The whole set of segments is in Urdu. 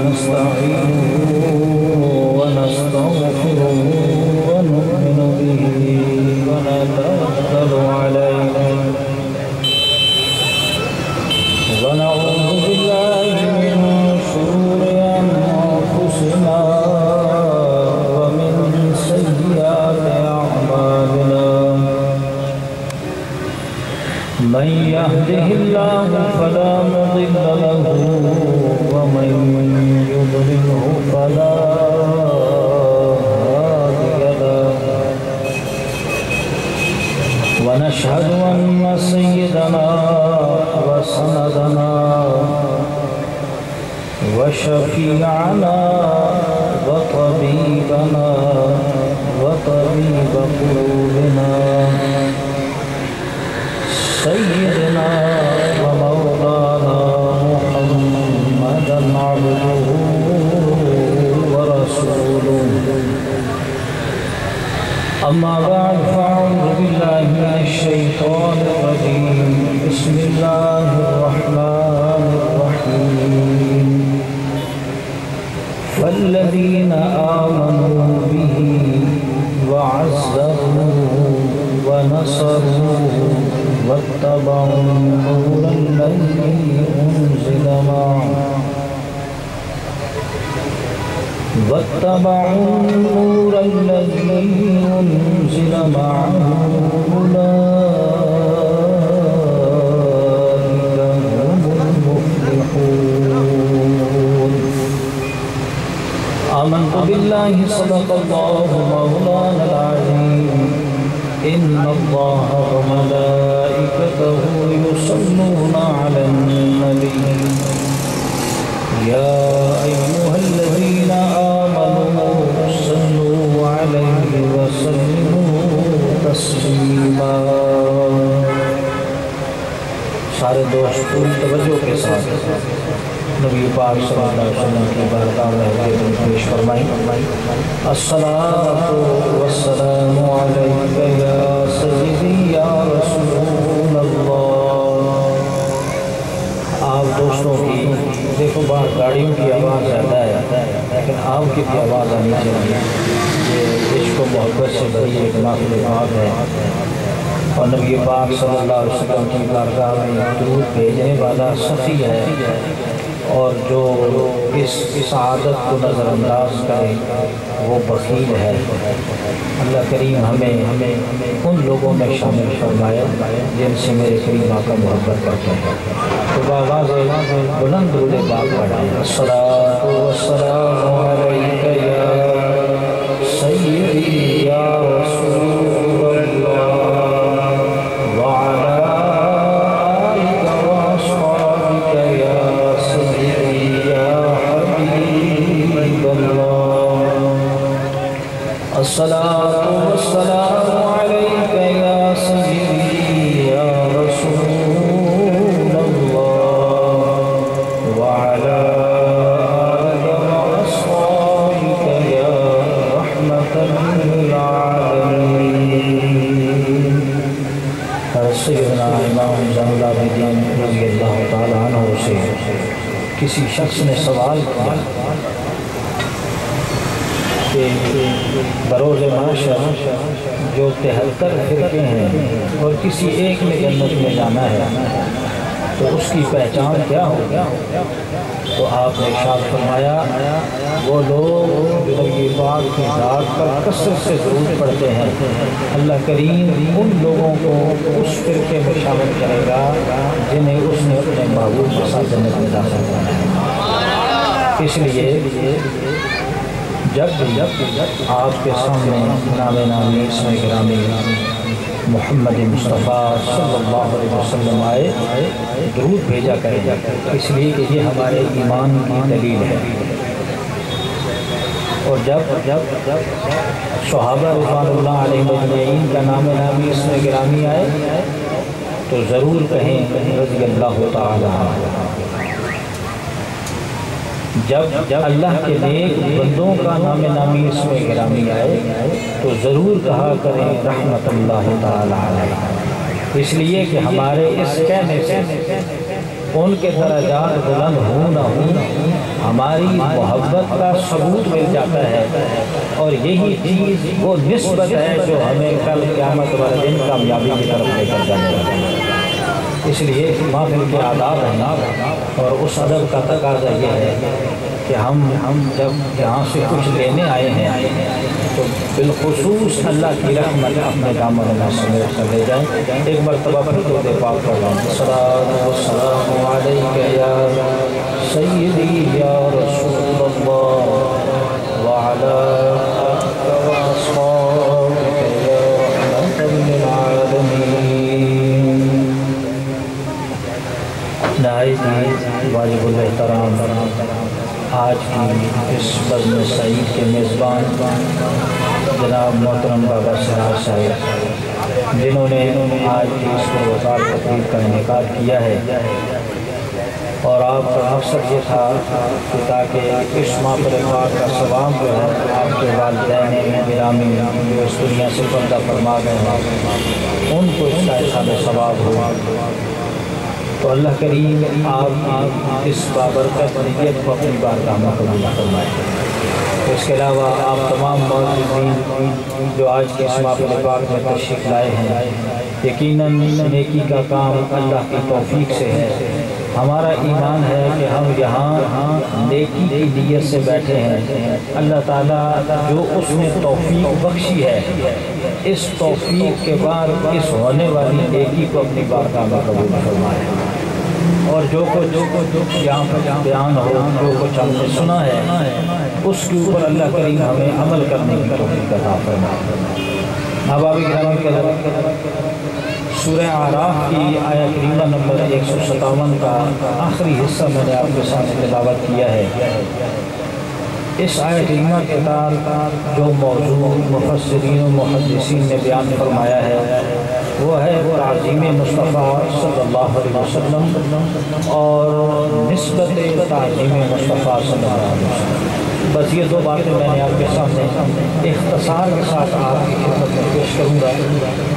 ونستعينه ونستغفره ونؤمن به ونتوكل عليه ونعوذ بالله من شرور أنفسنا ومن سيئات أعمالنا من يهده الله فلا مضل له ومن يضلله فلا هادي له ونشهد أن سيدنا وسندنا وشفيعنا وطبيبنا وطبيب قلوبنا سيدنا ومولانا محمدا عبده ورسوله أما بعد فأعوذ بالله من الشيطان الرجيم بسم الله الرحمن الرحيم والذين آمنوا به وعزروه ونصروه واتبعوا النور الذي أنزل معه أولئك هم المفلحون آمنت بالله صدق الله مولانا العظيم إن الله وملائكته يصلون على النبي يا أيها الذين آمنوا صلوا عليه وسلموا تسليما سارے دوست پوری توجہ کے ساتھ نبی پاک صلی اللہ علیہ وسلم کی بارگاہ میں حضور پیش فرمائیں الصلاۃ والسلام علیک یا سیدی یا رسول اللہ۔ آپ دوستوں کی دیکھو باہر گاڑیوں کی آواز زیادہ ہے لیکن آپ کی بھی آواز آنی چاہیے۔ یہ عشق و محبت سے بھری ایک محفل پاک ہے اور نبی پاک صلی اللہ علیہ وسلم کی بارگاہ میں درود بھیجنے والا سخی ہے اور جو اس عادت کو نظر انداز کرے وہ بخیل ہے۔ اللہ کریم ہمیں ان لوگوں میں شامل فرمائے جن سے میرے کریم آقا محبت کرتے ہیں۔ تو بآواز بلند درود پاک پڑھیں الصلاۃ والسلام علیک یا سیدی یا رسول اللہ وعلی آلک واصحابک یا سیدی یا حبیب اللہ۔ الصلاۃ والسلام علیک یا سیدی یا رسول اللہ وعلی آلک واصحابک یا رحمۃ للعالمین۔ سیدنا امام زین العابدین رضی اللہ تعالیٰ عنہ سے کسی شخص نے سوال کیا کہ بروز معاشر جو 73 فرقے ہیں اور کسی ایک میں جنت میں جانا ہے تو اس کی پہچان کیا ہوگا؟ تو آپ نے ارشاد فرمایا وہ لوگ جو نبی پاک کی ذات پر کثرت سے درود پڑھتے ہیں اللہ کریم ان لوگوں کو اس فرقے میں شامل کرے گا جنہیں اس نے اپنے محبوب کے ساتھ جنت میں داخل کرنا ہے۔ اس لیے جب آپ کے سامنے نام نامی اسم گرامی محمد مصطفیٰ صلی اللہ علیہ وسلم آئے درود بھیجا کرے اس لیے کہ یہ ہمارے ایمان کی دلیل ہے۔ اور جب صحابہ رضوان اللہ علیہ مجمعین کا نام نامی اسم گرامی آئے تو ضرور کہیں رضی اللہ تعالی عنہ۔ جب اللہ کے نیک بندوں کا نام نامی اس میں گرامی آئے تو ضرور کہا کریں رحمت اللہ تعالی علیہ، اس لیے کہ ہمارے اس کہنے سے ان کے درجات بلند ہوں نہ ہوں، ہماری محبت کا ثبوت مل جاتا ہے، اور یہی چیز وہ نسبت ہے جو ہمیں کل قیامت والے دن کامیابی کی طرف لے کر جانے والی ہے۔ اس لیے محفل کے آداب ہیں، اور اس ادب کا تقاضا یہ ہے کہ ہم جب یہاں سے کچھ لینے آئے ہیں تو بالخصوص اللہ کی رحمت اپنے دامن میں سمیٹ کر لے جائیں۔ ایک مرتبہ پھر درود پاک پڑھیں، الصلاۃ والسلام علیک یا سیدی یا رسول اللہ وعلی آلک واصحابک یا رحمۃ للعالمین۔ نہایت واجب الاحترام آج کی اس بزم سعید کے میزبان جناب محترم بابا سراج صاحب، جنہوں نے آج کی اس پروزار تقریب کا انعقاد کیا ہے، اور آپ کا مقصد یہ تھا کہ تاکہ اس محفل پاک کا ثواب جو ہے آپ کے والدین گرامی جو اس دنیا سے پردہ فرما گئے ہیں ان کو اس کا احسان ثواب ہو، تو اللہ کریم آپ کی اس بابرکت نیت کو اپنی بارگاہ میں قبول فرمائے۔ اس کے علاوہ آپ تمام موجودین جو آج کے اس محفل پاک میں تشریف لائے ہیں، یقیناً نیکی کا کام اللہ کی توفیق سے ہے۔ ہمارا ایمان ہے کہ ہم یہاں نیکی کی نیت سے بیٹھے ہیں، اللہ تعالیٰ جو اس نے توفیق بخشی ہے، اس توفیق کے بعد اس ہونے والی نیکی کو اپنی بارگاہ میں قبول فرمائے، اور جو کچھ یہاں پر بیان ہو، جو کچھ ہم نے سنا ہے، اس کے اوپر اللہ کریم ہمیں عمل کرنے کی توفیق عطا فرمائے۔ احباب گرامی کے سورہ اعراف کی آیت کریمہ نمبر 157 کا آخری حصہ میں نے آپ کے سامنے تلاوت کیا ہے۔ اس آیت کریمہ کے تحت جو موضوع مفسرین و محدثین نے بیان فرمایا ہے وہ ہے تعظیم مصطفیٰ صلی اللہ علیہ وسلم اور نسبت تعظیم مصطفیٰ صلی اللہ علیہ وسلم۔ بس یہ دو باتیں میں نے آپ کے سامنے اختصار کے ساتھ آپ کی خدمت میں پیش کروں گا،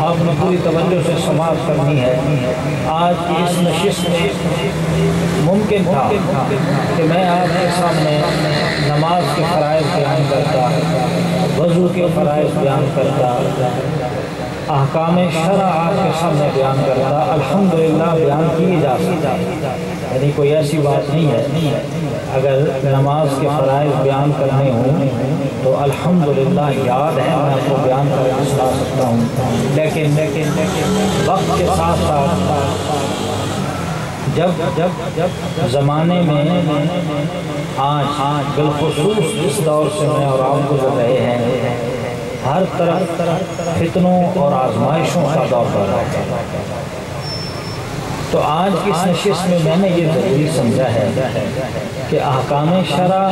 آپ نے پوری توجہ سے سماعت کرنی ہے۔ آج کی اس نشست میں ممکن تھا کہ میں آپ کے سامنے نماز کے فرائض بیان کرتا، وضو کے فرائض بیان کرتا، احکام شرع آپ کے سامنے بیان کرتا، الحمدللہ بیان کیے جا سکتا، یعنی کوئی ایسی بات نہیں ہے اگر نماز کے فرائض بیان کرنے ہوں تو الحمدللہ یاد ہے میں آپ کو بیان کر کے سنا سکتا ہوں، لیکن وقت کے ساتھ ساتھ جب زمانے میں آج بالخصوص اس دور سے میں اور آپ گزر رہے ہیں، ہر طرف فتنوں اور آزمائشوں کا دور پڑ رہا ہے، تو آج کی اس نشست میں میں نے یہ ضروری سمجھا ہے کہ احکام شرع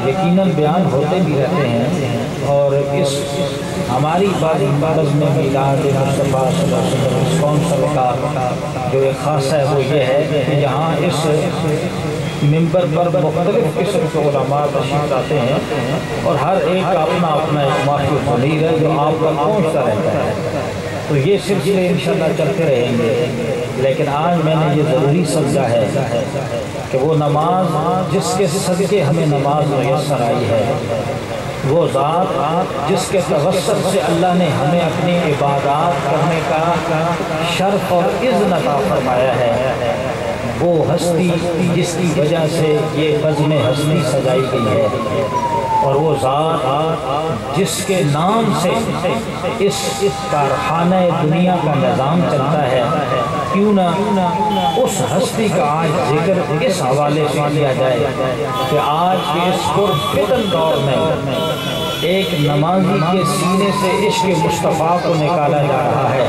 یقیناً بیان ہوتے بھی رہتے ہیں، اور اس ہماری بزم میلاد مصطفیٰ صلی اللہ علیہ وسلم اس کونسل کا جو ایک خاصہ ہے وہ یہ ہے کہ یہاں اس منبر پر مختلف قسم کے علماء تشریف لاتے ہیں، اور ہر ایک کا اپنا اپنا ایک مخصوص ضمیر ہے جو آپ تک پہنچتا رہتا ہے، تو یہ سلسلے انشاءاللہ چلتے رہیں گے، لیکن آج میں نے یہ ضروری سمجھا ہے کہ وہ نماز جس کے صدقے ہمیں نماز میسر آئی ہے، وہ ذات جس کے توسط سے اللہ نے ہمیں اپنی عبادات کرنے کا شرف اور اذن عطا فرمایا ہے، وہ ہستی جس کی وجہ سے یہ بزم ہستی سجائی گئی ہے، اور وہ ذات جس کے نام سے اس کارخانہ دنیا کا نظام چلتا ہے، کیوں نہ اس ہستی کا آج ذکر اس حوالے سے کیا جائے کہ آج کے اس پرفتن دور میں ایک نمازی کے سینے سے عشق مصطفیٰ کو نکالا جا رہا ہے،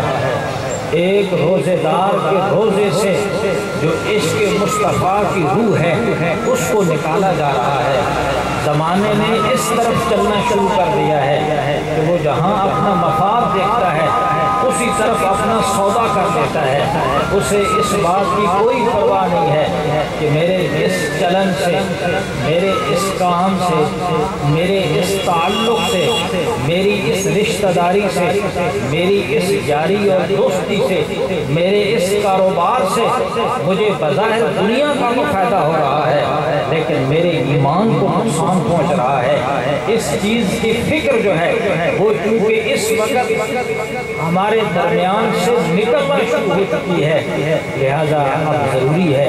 ایک روزے دار کے روزے سے جو عشق مصطفیٰ کی روح ہے اس کو نکالا جا رہا ہے۔ زمانے نے اس طرف چلنا شروع کر دیا ہے کہ وہ جہاں اپنا مفاد دیکھتا ہے اسی طرف اپنا سودا کر دیتا ہے، اسے اس بات کی کوئی پرواہ نہیں ہے کہ میرے اس چلن سے، میرے اس کام سے، میرے اس تعلق سے، میری اس رشتہ داری سے، میری اس یاری اور دوستی سے، میرے اس کاروبار سے مجھے بظاہر دنیا کا تو فائدہ ہو رہا ہے لیکن میرے ایمان کو نقصان پہنچ رہا ہے۔ اس چیز کی فکر جو ہے وہ چونکہ اس وقت ہمارے درمیان سے نکلنا شروع ہو چکی ہے، لہذا اب ضروری ہے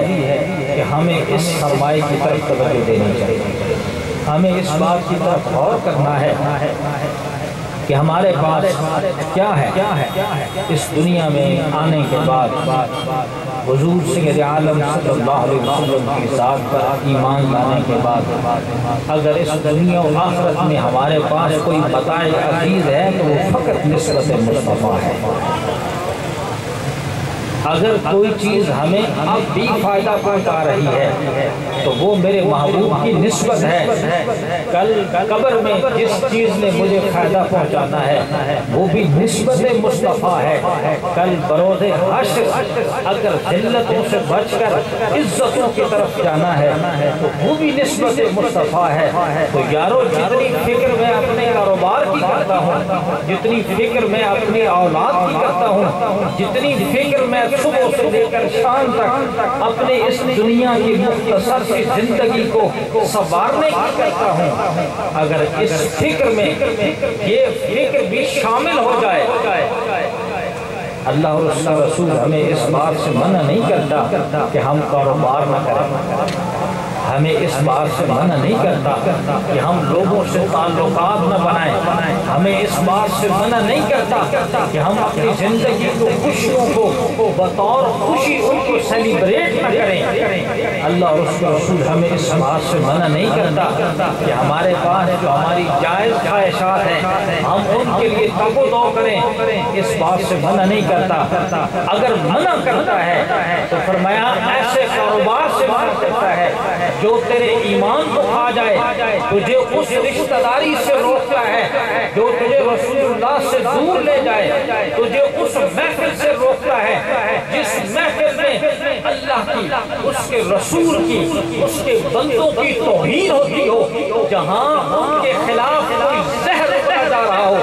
کہ ہمیں اس سرمائے کی طرف توجہ دینی چاہیے، ہمیں اس بات کی طرف غور کرنا ہے کہ ہمارے پاس کیا ہے۔ اس دنیا میں آنے کے بعد حضور سید عالم صلی اللہ علیہ وسلم کی ذات پر ایمان لانے کے بعد اگر اس دنیا و آخرت میں ہمارے پاس کوئی متاع عزیز ہے تو وہ فقط نسبت مصطفیٰ ہے۔ اگر کوئی چیز ہمیں اب بھی فائدہ پہنچا رہی ہے تو وہ میرے محبوب کی نسبت ہے۔ کل قبر میں جس چیز نے مجھے فائدہ پہنچانا ہے وہ بھی نسبت مصطفیٰ ہے۔ کل بروز حشر اگر ذلتوں سے بچ کر عزتوں کی طرف جانا ہے تو وہ بھی نسبت مصطفیٰ ہے۔ تو یارو جتنی فکر میں اپنے کاروبار کی کرتا ہوں، جتنی فکر میں اپنی اولاد کی کرتا ہوں، جتنی فکر میں صبح سے لے کر شام تک اپنے اس دنیا کی مختصر سی زندگی کو سنوارنے کی کرتا ہوں، اگر اس فکر میں یہ فکر بھی شامل ہو جائے، اللہ اور اس کا رسول ہمیں اس بات سے منع نہیں کرتا کہ ہم کاروبار نہ کریں، ہمیں اس بات سے منع نہیں کرتا کہ ہم لوگوں سے تعلقات نہ بنائیں، ہمیں اس بات سے منع نہیں کرتا کہ ہم اپنی زندگی کو خوشیوں کو بطور خوشی ان کو سیلیبریٹ نہ کریں۔ اللہ اور اس کے رسول ہمیں اس بات سے منع نہیں کرتا کہ ہمارے پاس جو ہماری جائز خواہشات ہیں ہم ان کے لیے تگ و دو کریں، اس بات سے منع نہیں کرتا۔ اگر منع کرتا ہے تو فرمایا ایسے کاروبار سے منع کرتا ہے جو تیرے ایمان کو کھا جائے، تجھے اس رشتہ داری سے روکتا ہے جو تجھے رسول اللہ سے دور لے جائے، تجھے اس محفل سے روکتا ہے جس محفل میں اللہ کی، اس کے رسول کی، اس کے بندوں کی توہین ہوتی ہو، جہاں ان کے خلاف کوئی زہر اٹھایا جا رہا ہو،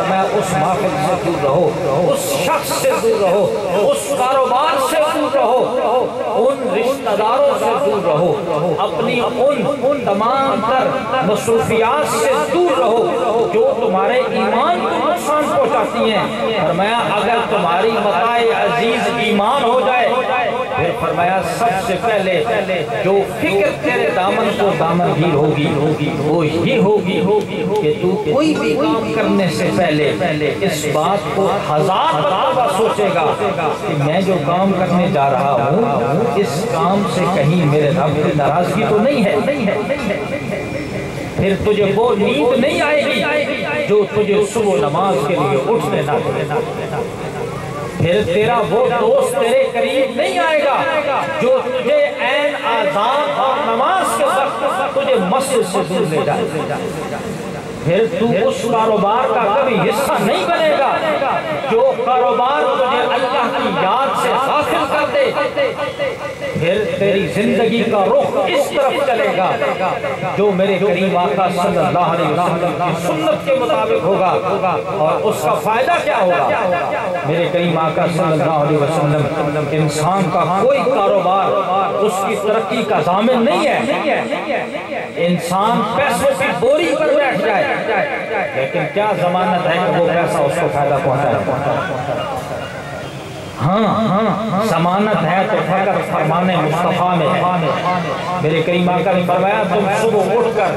میں اس محفل سے دور رہو، اس شخص سے دور رہو، اس کاروبار سے دور رہو، ان رشتہ داروں سے دور رہو، اپنی ان تمام تر مصروفیات سے دور رہو جو تمہارے ایمان کو نقصان پہنچاتی ہیں۔ فرمایا اگر تمہاری متاع عزیز ایمان ہو جائے، پھر فرمایا سب سے پہلے جو فکر تیرے دامن کو دامن گیر ہوگی وہ یہ ہوگی کہ تو کوئی بھی کام کرنے سے پہلے اس بات کو 1000 مرتبہ سوچے گا کہ میں جو کام کرنے جا رہا ہوں اس کام سے کہیں میرے رب کی ناراضگی تو نہیں ہے۔ پھر تجھے وہ نیند نہیں آئے گی جو تجھے صبح نماز کے لیے اٹھنے نہ دے، پھر تیرا وہ دوست تیرے قریب نہیں آئے گا جو تجھے عین اذان اور نماز کے وقت تجھے مسجد سے دور لے جائے، پھر تو اس کاروبار کا کبھی حصہ نہیں بنے گا جو کاروبار تجھے اللہ کی یاد سے غافل کر دے، پھر تیری زندگی کا رخ اس طرف چلے گا جو میرے کریم آقا صلی اللہ علیہ وسلم کی سنت کے مطابق ہوگا، اور اس کا فائدہ کیا ہوگا؟ میرے کریم آقا صلی اللہ علیہ وسلم انسان کا کوئی کاروبار اس کی ترقی کا ضامن نہیں ہے۔ انسان پیسوں کی بوری پر بیٹھ جائے لیکن کیا ضمانت ہے کہ وہ پیسہ اس کو فائدہ پہنچائے؟ ہاں ضمانت ہے تو فقط فرمان مصطفیٰ میں ہے۔ میرے کریم آقا نے فرمایا تم صبح اٹھ کر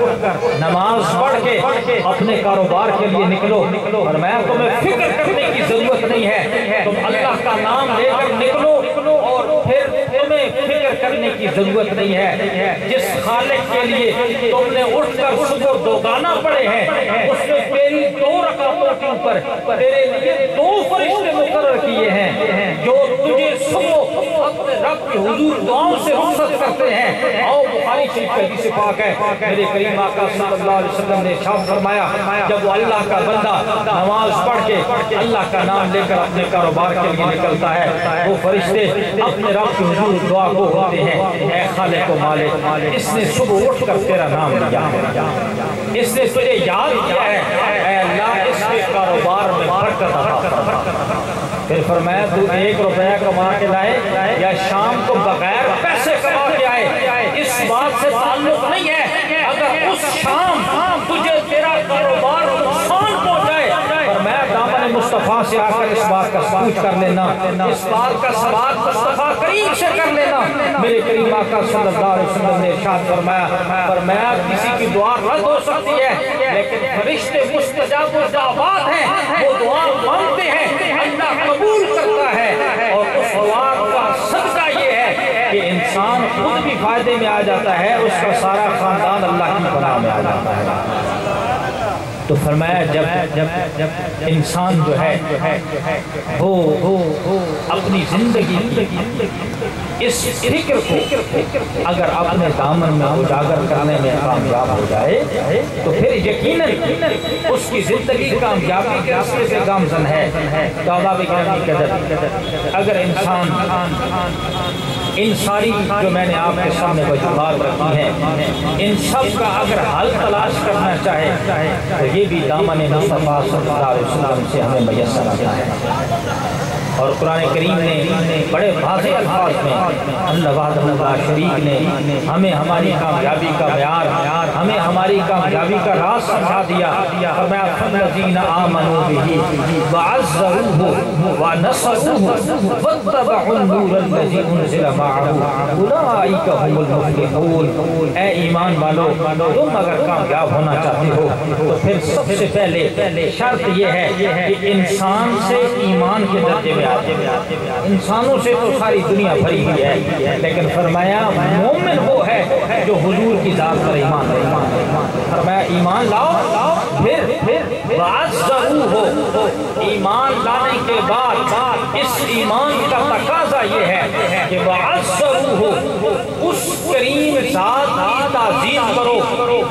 نماز پڑھ کے اپنے کاروبار کے لیے نکلو، فرمایا تمہیں فکر کرنے کی ضرورت نہیں ہے، تم اللہ کا نام لے کر نکلو اور پھر تمہیں تمہیں فکر کرنے کی ضرورت نہیں ہے، جس خالق کے لیے تم نے اٹھ کر صبح دوگانا پڑے ہیں، اس نے تیری 2 رکعتوں کے اوپر تیرے لیے 2 فرشتے مقرر کیے ہیں جو تجھے صبح اپنے رب کے حضور دعاؤں سے رخصت کرتے ہیں۔ آؤ بخاری شریف کا حدیث پاک ہے، میرے کریم آقا صلی اللہ علیہ وسلم نے ارشاد فرمایا جب وہ اللہ کا بندہ نماز پڑھ کے اللہ کا نام لے کر اپنے کاروبار کے لیے نکلتا ہے، وہ فرشتے اپنے رب کے حضور دعا کو ہوتے ہیں، اے خالق و مالک، اس نے صبح اٹھ کر تیرا نام لیا ہے، اس نے تجھے یاد کیا ہے، اے اللہ اس کے کاروبار میں برکت عطا فرما۔ پھر فرمایا تو 1 روپیہ کما کے لائے یا شام کو بغیر پیسے کما کے آئے، اس بات سے تعلق نہیں ہے اگر اس شام تجھے تیرا کاروبار نقصان پہنچائے، فرمایا دامن مصطفیٰ سے آ کر اس بات کا ثبوت کر لینا، اس بات کا ثبات مصطفیٰ کریم سے کر لینا۔ میرے کریم آقا صلی اللہ علیہ وسلم نے ارشاد فرمایا کسی کی دعا رد ہو سکتی ہے لیکن فرشتے مستجاب الدعوات ہیں، وہ دعا مانگتے ہیں، اللہ قبول کرتا ہے، اور اس دعا کا صدقہ یہ ہے کہ انسان خود بھی فائدے میں آ جاتا ہے، اس کا سارا خاندان اللہ کی پناہ میں آ جاتا ہے۔ تو فرمایا جب انسان جو ہے وہ اپنی زندگی اس فکر کو اگر اپنے دامن میں اجاگر کرنے میں کامیاب ہو جائے تو پھر یقیناً اس کی زندگی کامیابی کے راستے پہ گامزن ہے۔ دعویٰ بگرامی قدر اگر انسان ان ساری جو میں نے آپ کے سامنے وجوہات رکھی ہیں ان سب کا اگر حل تلاش کرنا چاہے تو یہ بھی دامن مصطفیٰ صلی اللہ علیہ وسلم سے ہمیں میسر آتا ہے۔ اور قرآن کریم نے بڑے واضح الفاظ میں اللہ وحدہ لا شریک نے ہمیں ہماری کامیابی کا معیار، ہمیں ہماری کامیابی کا راز سمجھا دیا۔ فرمایا فالذین آمنوا بہ وعزروہ ونصروہ واتبعوا النور الذی انزل معہ اولئک هم المفلحون۔ اے ایمان والو، تم اگر کامیاب ہونا چاہتے ہو تو پھر سب سے پہلے شرط یہ ہے کہ انسان سے ایمان کے درجے میں انسانوں سے تو ساری دنیا بھری ہوئی ہے، لیکن فرمایا مومن وہ ہے جو حضور کی ذات پر ایمان رکھتا۔ فرمایا ایمان لاؤ، پھر وعزروہ، ایمان لانے کے بعد اس ایمان کا تقاضا یہ ہے کہ وعزروہ، اس کریم ذات کی تعظیم کرو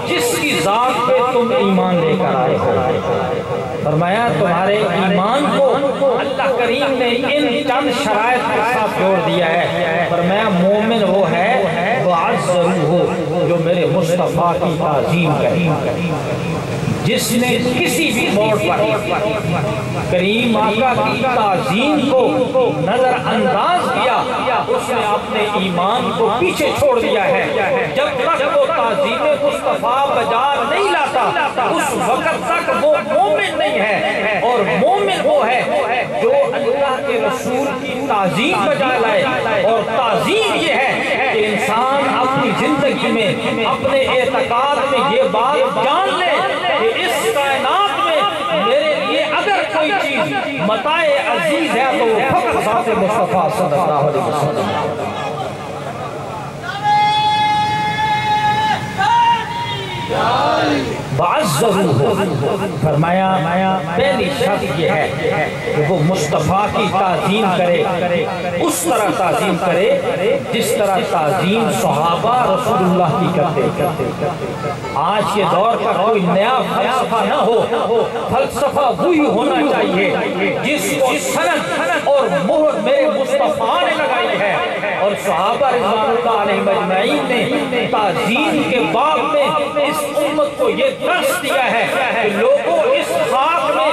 جس کی ذات پہ تم ایمان لے کر آئے ہو۔ فرمایا تمہارے ایمان کو اللہ کریم نے ان چند شرائط کے ساتھ جوڑ دیا ہے۔ فرمایا مومن وہ ہے وعزروہ، جو میرے مصطفیٰ کی تعظیم کرے، جس نے کسی بھی موڑ پر کریم آقا کی تعظیم کو نظر انداز کیا، اس نے اپنے ایمان کو پیچھے چھوڑ دیا ہے۔ جب تک وہ تعظیم مصطفیٰ بجا نہیں لاتا اس وقت تک وہ مومن نہیں ہے، اور مومن وہ ہے جو اللہ کے رسول کی تعظیم بجا لائے۔ اور تعظیم یہ ہے کہ انسان اپنی زندگی میں اپنے اعتقاد میں یہ بات جان لے کہ اس کائنات میں میرے لیے اگر کوئی چیز متاع عزیز ہے تو وہ فقط ذات مصطفیٰ صلی اللہ علیہ وسلم۔ فرمایا پہلی شرط یہ ہے کہ وہ مصطفیٰ کی تعظیم کرے، اس طرح تعظیم کرے جس طرح تعظیم صحابہ رسول اللہ کی کرتے۔ آج کے دور کا کوئی نیا فلسفہ نہ ہو، فلسفہ وہی ہونا چاہیے جس کو سند اور مہر میرے مصطفیٰ نے لگائی ہے۔ اور صحابہ رضوان اللہ علیہم اجمعین نے تعظیم کے باب میں اس امت کو یہ درس دیا ہے کہ لوگوں اس خاک میں،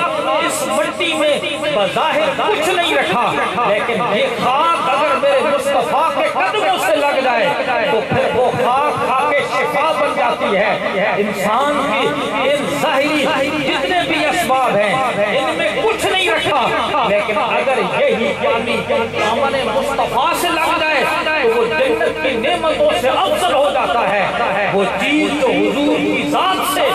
اس مٹی میں بظاہر کچھ نہیں رکھا، لیکن یہ خاک اگر میرے مصطفیٰ کے قدموں سے لگ جائے تو پھر وہ خاک کھا کے شفا بن جاتی ہے۔ انسان کی ان ظاہری جتنے بھی اسباب ہیں ان میں کچھ نہیں رکھا، لیکن اگر یہی پانی دامن مصطفیٰ سے لگ جائے تو وہ جنت کی نعمتوں سے افضل ہو جاتا ہے۔ وہ چیز جو حضور کی ذات سے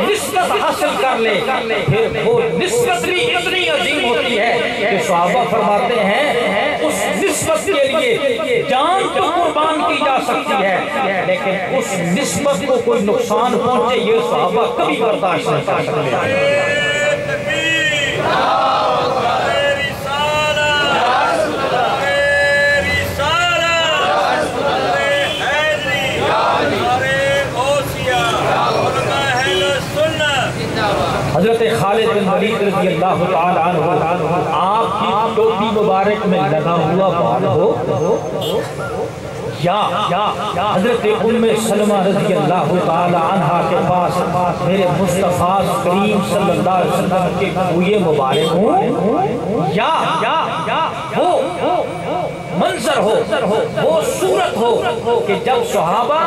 نسبت حاصل کر لے پھر وہ نسبت بھی اتنی عظیم ہوتی ہے کہ صحابہ فرماتے ہیں اس نسبت کے لیے جان تو قربان کی جا سکتی ہے، لیکن اس نسبت کو کوئی نقصان پہنچے یہ صحابہ کبھی برداشت نہیں کر سکتے۔ حضرت خالد بن ولید رضی اللہ تعالیٰ عنہ، آپ کی ٹوپی مبارک میں لگا ہوا بال ہو یا حضرت ام سلمہ رضی اللہ تعالیٰ عنہ کے پاس میرے مصطفیٰ کریم صلی اللہ علیہ وسلم کے کوئے مبارک ہوں، یا وہ منظر ہو، وہ صورت ہو کہ جب صحابہ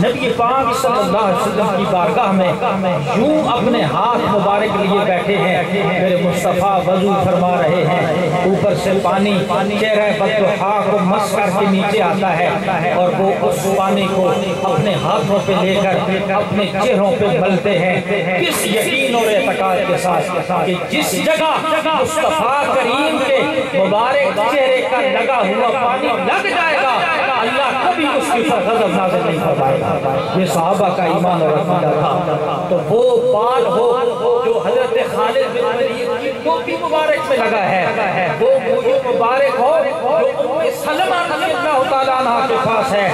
نبی پاک صلی اللہ علیہ وسلم کی بارگاہ میں یوں اپنے ہاتھ مبارک لیے بیٹھے ہیں، میرے مصطفیٰ وضو فرما رہے ہیں، اوپر سے پانی چہرہ بدحا کو مس کر کے نیچے آتا ہے اور وہ اس پانی کو اپنے ہاتھوں پہ لے کر اپنے چہروں پہ ملتے ہیں، کس یقین اور اعتقاد کے ساتھ کہ جس جگہ مصطفیٰ کریم کے مبارک چہرے کا لگا ہوا پانی لگ جائے گا اللہ کبھی اس کی پر غضب نازل نہیں فرمائے گا۔ یہ صحابہ کا ایمان اور عقیدہ تھا۔ تو وہ بال ہو جو حضرت خالد بن ولید کی ٹوپی مبارک میں لگا ہے، وہ موجود مبارک ہو جو ام سلمہ رضی اللہ تعالیٰ عنہ کے پاس ہے،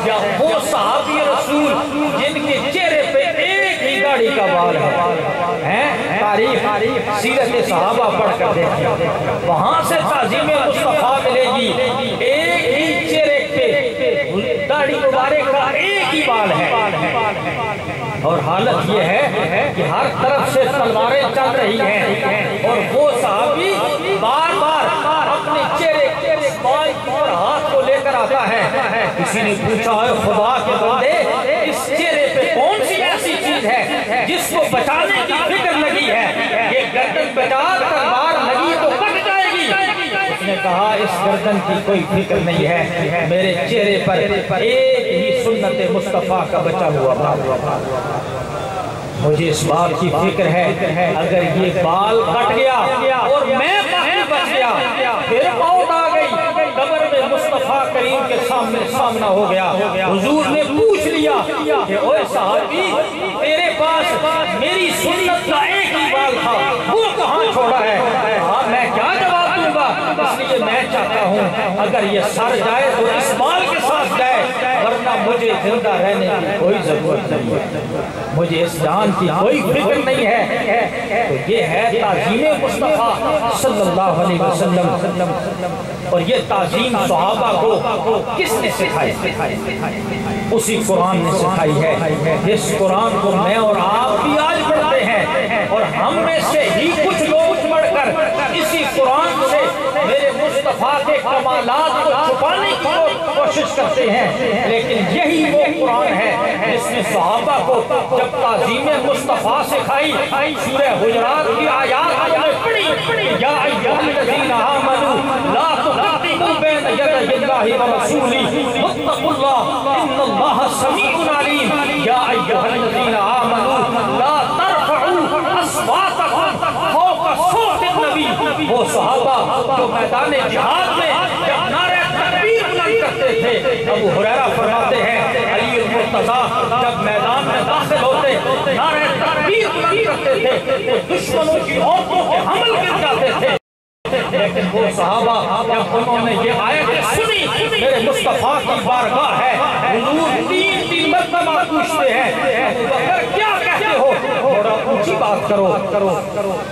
یا وہ صحابی رسول جن کے چہرے پہ ایک ہی داڑھی کا بال ہے۔ تاریخ سیرت صحابہ پڑھ کر دیکھیں، وہاں سے تعظیم مصطفیٰ ملے گی، ایک ہی چہرے پہ داڑھی مبارک کا ایک ہی بال ہے، اور حالت یہ ہے کہ ہر طرف سے تلواریں چل رہی ہیں اور وہ صحابی بار بار اپنے چہرے کے بال پر ہاتھ کو لے کر آتا ہے۔ کسی نے پوچھا ہے خدا کے بندے اس چہرے پہ کون سی ایسی چیز ہے جس کو بچانے کی فکر لگی ہے، یہ گردن بچا تلوار لگی تو کٹ جائے گی۔ اس نے کہا اس گردن کی کوئی فکر نہیں ہے، میرے چہرے پر ایک ہی سنت مصطفیٰ کا بچا ہوا بال، مجھے اس بات کی فکر ہے اگر یہ بال کٹ گیا اور میں باقی بچ گیا پھر موت آ گئی، قبر میں مصطفیٰ کریم کے سامنا ہو گیا۔ حضور نے پوچھ لیا کہ اوہ صحابی تیرے پاس میری سنت کا ایک ہی بال تھا، وہ کہاں چھوڑا ہے؟ ہاں میں کیا جواب دوں گا؟ اس لیے میں چاہتا ہوں اگر یہ سر جائے تو اس بال کے ساتھ جائے، ورنہ مجھے زندہ رہنے کی کوئی ضرورت نہیں ہے، مجھے اس جان کی کوئی فکر نہیں ہے۔ تو یہ ہے تعظیم مصطفیٰ صلی اللہ علیہ وسلم، اور یہ تعظیم صحابہ کو کس نے سکھائی؟ اسی قرآن نے سکھائی ہے، جس قرآن کو میں اور آپ بھی آج پڑھتے ہیں، اور ہم میں سے ہی کچھ لوگ پڑھ کر اسی قرآن سے میرے مصطفیٰ کے کمالات کو چھپانے کی کوشش کرتے ہیں، لیکن یہی وہ قرآن ہے جس نے صحابہ کو جب تعظیم مصطفیٰ سکھائی، سورہ حجرات کی آیات میں پڑھی، یا ایھا الذین آمنوا لا تقدموا بین یدی اللہ ورسولہ واتقوا اللہ ان اللہ سمیع علیم، یا ایھا الذین آمنوا لا ترفعوا اصواتکم فوق صوت النبی۔ وہ صحابہ جو میدان جہاد میں جب نعرہ تکبیر بلند کرتے تھے، ابو ہریرہ فرماتے ہیں علی المرتضیٰ جب میدان میں داخل ہوتے نعرہ تکبیر بلند کرتے تھے تو دشمنوں کی عورتوں کے حمل گر جاتے تھے، لیکن وہ صحابہ جب انہوں نے یہ آیت سنی میرے مصطفیٰ کی بارگاہ ہے، حضور تین مرتبہ پوچھتے ہیں ابو بکر کیا کہتے ہو، تھوڑا اونچی بات کرو۔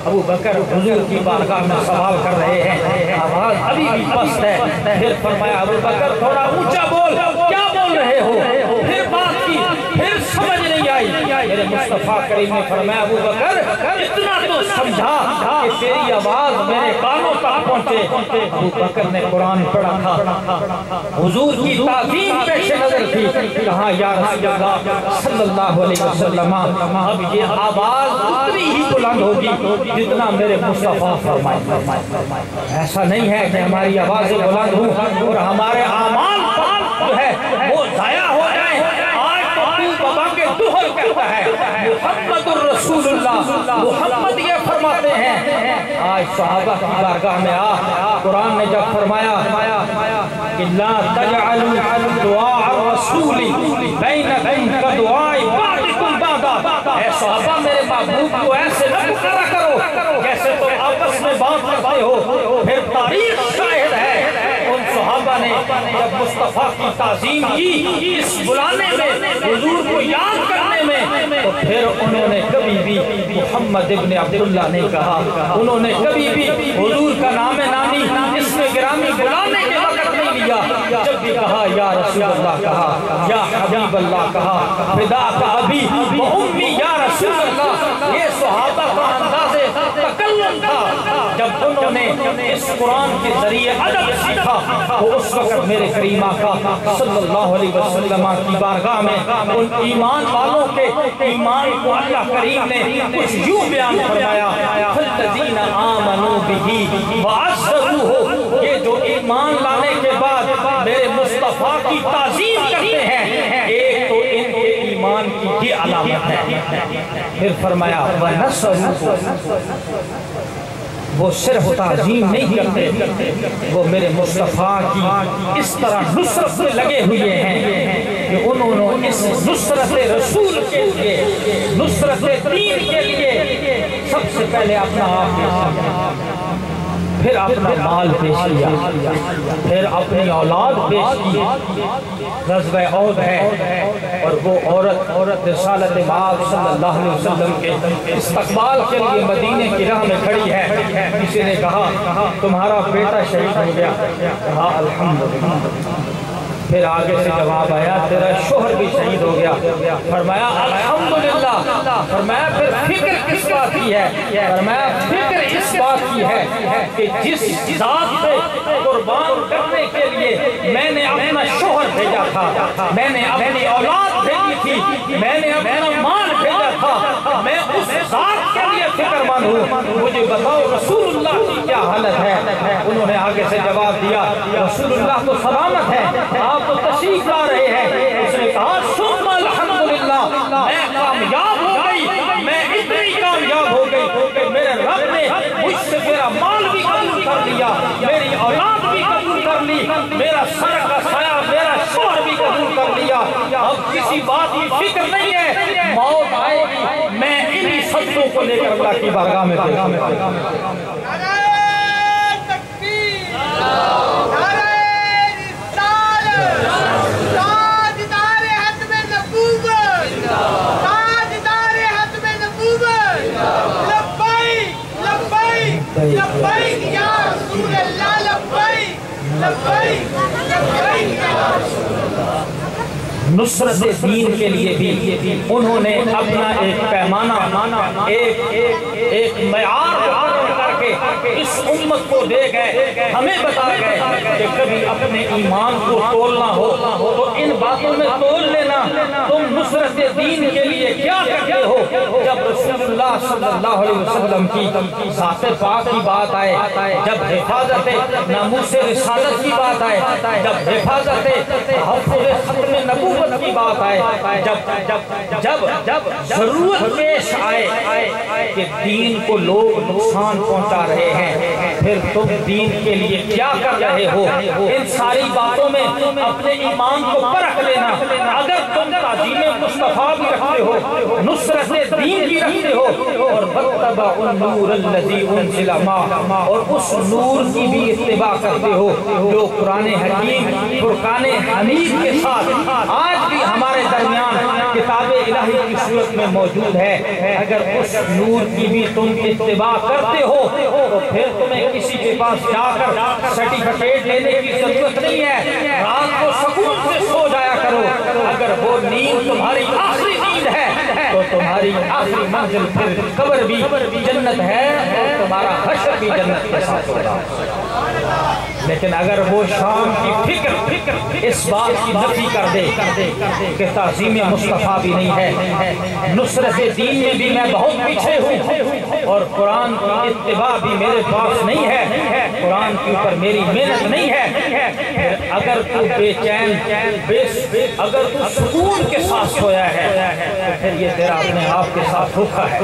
ابو بکر حضور کی بارگاہ میں سوال کر رہے ہیں، آواز ابھی بھی پست ہے، پھر فرمایا ابو بکر تھوڑا اونچا بول، کیا بول رہے ہو؟ پھر بات کی، پھر سمجھ نہیں آئی، میرے مصطفیٰ کریم نے فرمایا ابو بکر اتنا تو سمجھا کہ تیری آواز میرے کانوں تک پہنچے۔ ابو بکر نے قرآن پڑھا تھا، حضور کی تعظیم پیش نظر تھی، کہا یا رسول اللہ صلی اللہ علیہ وسلم اب یہ آواز اتنی ہی بلند ہوگی جتنا میرے مصطفیٰ فرمائے۔ ایسا نہیں ہے کہ ہماری آوازیں بلند ہوں اور ہمارے اعمال جو ہے وہ ضائع ہو جائیں۔ آج تو بابا کے دوہر کہتا ہے محمد الرسول اللہ، محمد یہ فرماتے ہیں آج صحابہ کی بارگاہ میں قرآن نے جب فرمایا کہ لا تجعلوا دعاء الرسول بینکم کدعاء بعضکم بعضا، اے صحابہ میرے محبوب کو ایسے نہ پکارا کرو جیسے تم آپس میں بات کرتے ہو۔ پھر تاریخ شاہد ہے ان صحابہ نے جب مصطفیٰ کی تعظیم کی اس بلانے میں، حضور کو یاد کرنے میں، تو پھر انہوں نے کبھی بھی محمد ابن عبداللہ نہیں کہا، انہوں نے کبھی بھی حضور کا نام نانی اس میں گرامی بلانے کے وقت نہیں لیا۔ جب بھی کہا یا رسول اللہ کہا، یا حبیب اللہ کہا، فدا کا ابی و امی یا رسول اللہ، یہ صحابہ کا انداز تکلم تھا۔ جب انہوں نے اس قرآن کے ذریعے ادب سیکھا تو اس وقت میرے کریم آقا صلی اللہ علیہ وسلم کی بارگاہ میں ان ایمان والوں کے ایمان کو اللہ کریم نے کچھ یوں بیان فرمایا، فالذین آمنوا بہ وعزروہ، یہ جو ایمان لانے کے بعد میرے مصطفیٰ کی تعظیم کرتے ہیں، ایک تو ان کے ایمان کی یہ علامت ہے۔ پھر فرمایا وَنَصَرُوهُ، وہ صرف تعظیم نہیں کرتے، وہ میرے مصطفیٰ کی اس طرح نصرت میں لگے ہوئے ہیں کہ انہوں نے اس نصرت رسول کے لیے، نصرت دین کے لیے سب سے پہلے اپنا آپ پیش کیا، پھر اپنا مال پیش کیا، پھر اپنی اولاد پیش کی۔ غزوہ احد ہے اور وہ عورت رسالت مآب صلی اللہ علیہ وسلم کے استقبال کے لیے مدینے کی راہ میں کھڑی ہے۔ کسی نے کہا تمہارا بیٹا شہید ہو گیا، کہا الحمدللہ۔ پھر آگے سے جواب آیا تیرا شوہر بھی شہید ہو گیا، فرمایا الحمدللہ۔ فرمایا پھر فکر کس بات کی ہے؟ فرمایا فکر اس بات کی ہے کہ جس ذات سے قربان کرنے کے لیے میں نے اپنا شوہر بھیجا تھا، میں نے اپنی اولاد بھیجی تھی، میں نے اپنا مال بھیجا تھا، میں اس ذات کے لیے فکر مند ہوں، مجھے بتاؤ رسول اللہ کی کیا حالت ہے؟ انہوں نے آگے سے جواب دیا رسول اللہ تو سلامت ہے، آپ تو تشریف لا رہے ہیں۔ اس نے کہا ثم الحمدللہ، میں کامیاب ہو گئی، میں اتنی کامیاب ہو گئی کہ میرے رب نے مجھ سے میرا مال بھی قبول کر لیا، میری اولاد بھی قبول کر لی، میرا سر کا سایہ میرا شوہر بھی قبول کر لیا، اب کسی بات کی فکر نہیں ہے، موت آئے گی میں انہی صدقوں کو لے کر اللہ کی بارگاہ میں دیکھوں۔ لبیک یا رسول اللہ، لبیک لبیک لبیک یا رسول اللہ۔ نصرت دین کے لیے بھی انہوں نے اپنا ایک پیمانہ، ایک معیار مقرر کر کے اس امت کو دے گئے، ہمیں بتا گئے کہ کبھی اپنے ایمان کو تولنا ہو تو ان باتوں میں تول لینا، تم نصرت دین کے لیے کیا کرتے ہو؟ جب رسول اللہ صلی اللہ علیہ وسلم کی ذات پاک کی بات آئے، جب حفاظت ناموس رسالت کی بات آئے، جب حفاظت تحفظ ختم نبوت کی بات آئے، جب ضرورت پیش آئے کہ دین کو لوگ نقصان پہنچا رہے ہیں، پھر تم دین کے لیے کیا کر رہے ہو؟ ان ساری باتوں میں اپنے ایمان کو پرکھ لینا۔ اگر تم تعظیم مصطفیٰ بھی رکھتے ہو، نصرت دین بھی رکھتے ہو، اور وَاتَّبَعُوا النُّورَ الَّذِي أُنزِلَ مَعَهُ، اور اس نور کی بھی اتباع کرتے ہو جو قرآن حکیم فرقان حمید کے ساتھ آج بھی ہمارے درمیان کتاب الہی کی صورت میں موجود ہے، اگر اس نور کی بھی تم اتباع کرتے ہو تو پھر تمہیں کسی کے پاس جا کر سرٹیفکیٹ لینے کی ضرورت نہیں ہے، رات کو سکون سے سو جایا کرو۔ اگر وہ نیند تمہاری آخری نیند ہے تو تمہاری آخری منزل پھر قبر بھی جنت ہے اور تمہارا حشر بھی جنت کے ساتھ ہوگا۔ لیکن اگر وہ شام کی فکر اس بات کی نفی کر دے کہ تعظیم مصطفیٰ بھی نہیں ہے، نصرت دین میں بھی میں بہت پیچھے ہوں اور قرآن کی اتباع بھی میرے پاس نہیں ہے، قرآن کے اوپر میری محنت نہیں ہے، اگر تو بے چین اگر تو سکون کے ساتھ سویا ہے تو پھر یہ تیرا اپنے آپ کے ساتھ دھوکا ہے،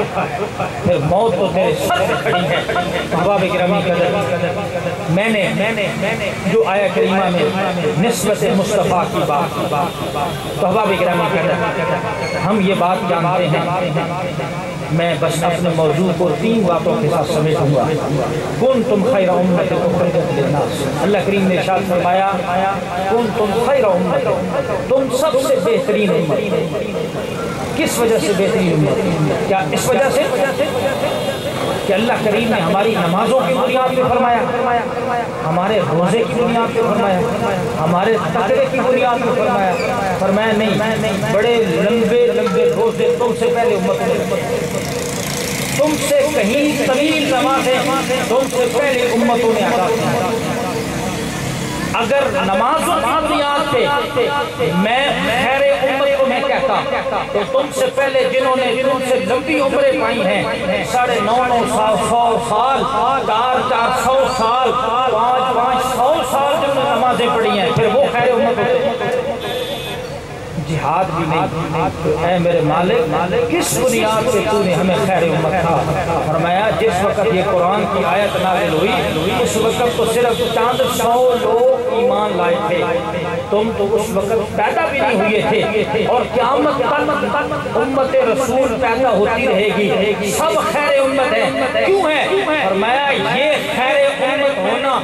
پھر موت تو تیرے سر پہ کھڑی ہے۔ احباب گرامی قدر، میں نے جو آیہ کریمہ میں نسبت مصطفیٰ کی بات، تو احباب گرامی قدر ہم یہ بات جانتے ہیں، میں بس اپنے موضوع کو 3 باتوں کے ساتھ سمیٹوں گا۔ کنتم خیر امت اخرجت للناس، اللہ کریم نے ارشاد فرمایا کنتم خیر امت، تم سب سے بہترین امت۔ کس وجہ سے بہترین امت؟ کیا اس وجہ سے کہ اللہ کریم نے ہماری نمازوں کی بنیاد پہ فرمایا، ہمارے روزے کی بنیاد پہ فرمایا، ہمارے تقوی کی بنیاد پہ فرمایا نہیں، بڑے لمبے روزے تم سے پہلے امت نے، تم سے کہیں طویل نمازیں تم سے پہلے امتوں نے ادا کی۔ اگر نمازوں کی بنیاد پہ میں خیر امت کو میں کہتا تو تم سے پہلے جنہوں نے تم سے لمبی عمریں پائی ہیں، 950 100 سال، 400 سال، 500 سال جنہوں نے نمازیں پڑھی ہیں، پھر وہ خیر امت ہوتے۔ جہاد بھی نہیں، تو اے میرے مالک کس بنیاد پہ تو نے ہمیں خیر امت کہا؟ فرمایا جس وقت یہ قرآن کی آیت نازل ہوئی اس وقت تو صرف 400 لوگ ایمان لائے تھے، تم تو اس وقت پیدا بھی نہیں ہوئے تھے، اور قیامت تک امت رسول پیدا ہوتی رہے گی، سب خیر امت ہے۔ کیوں ہے؟ فرمایا یہ خیر امت ہونا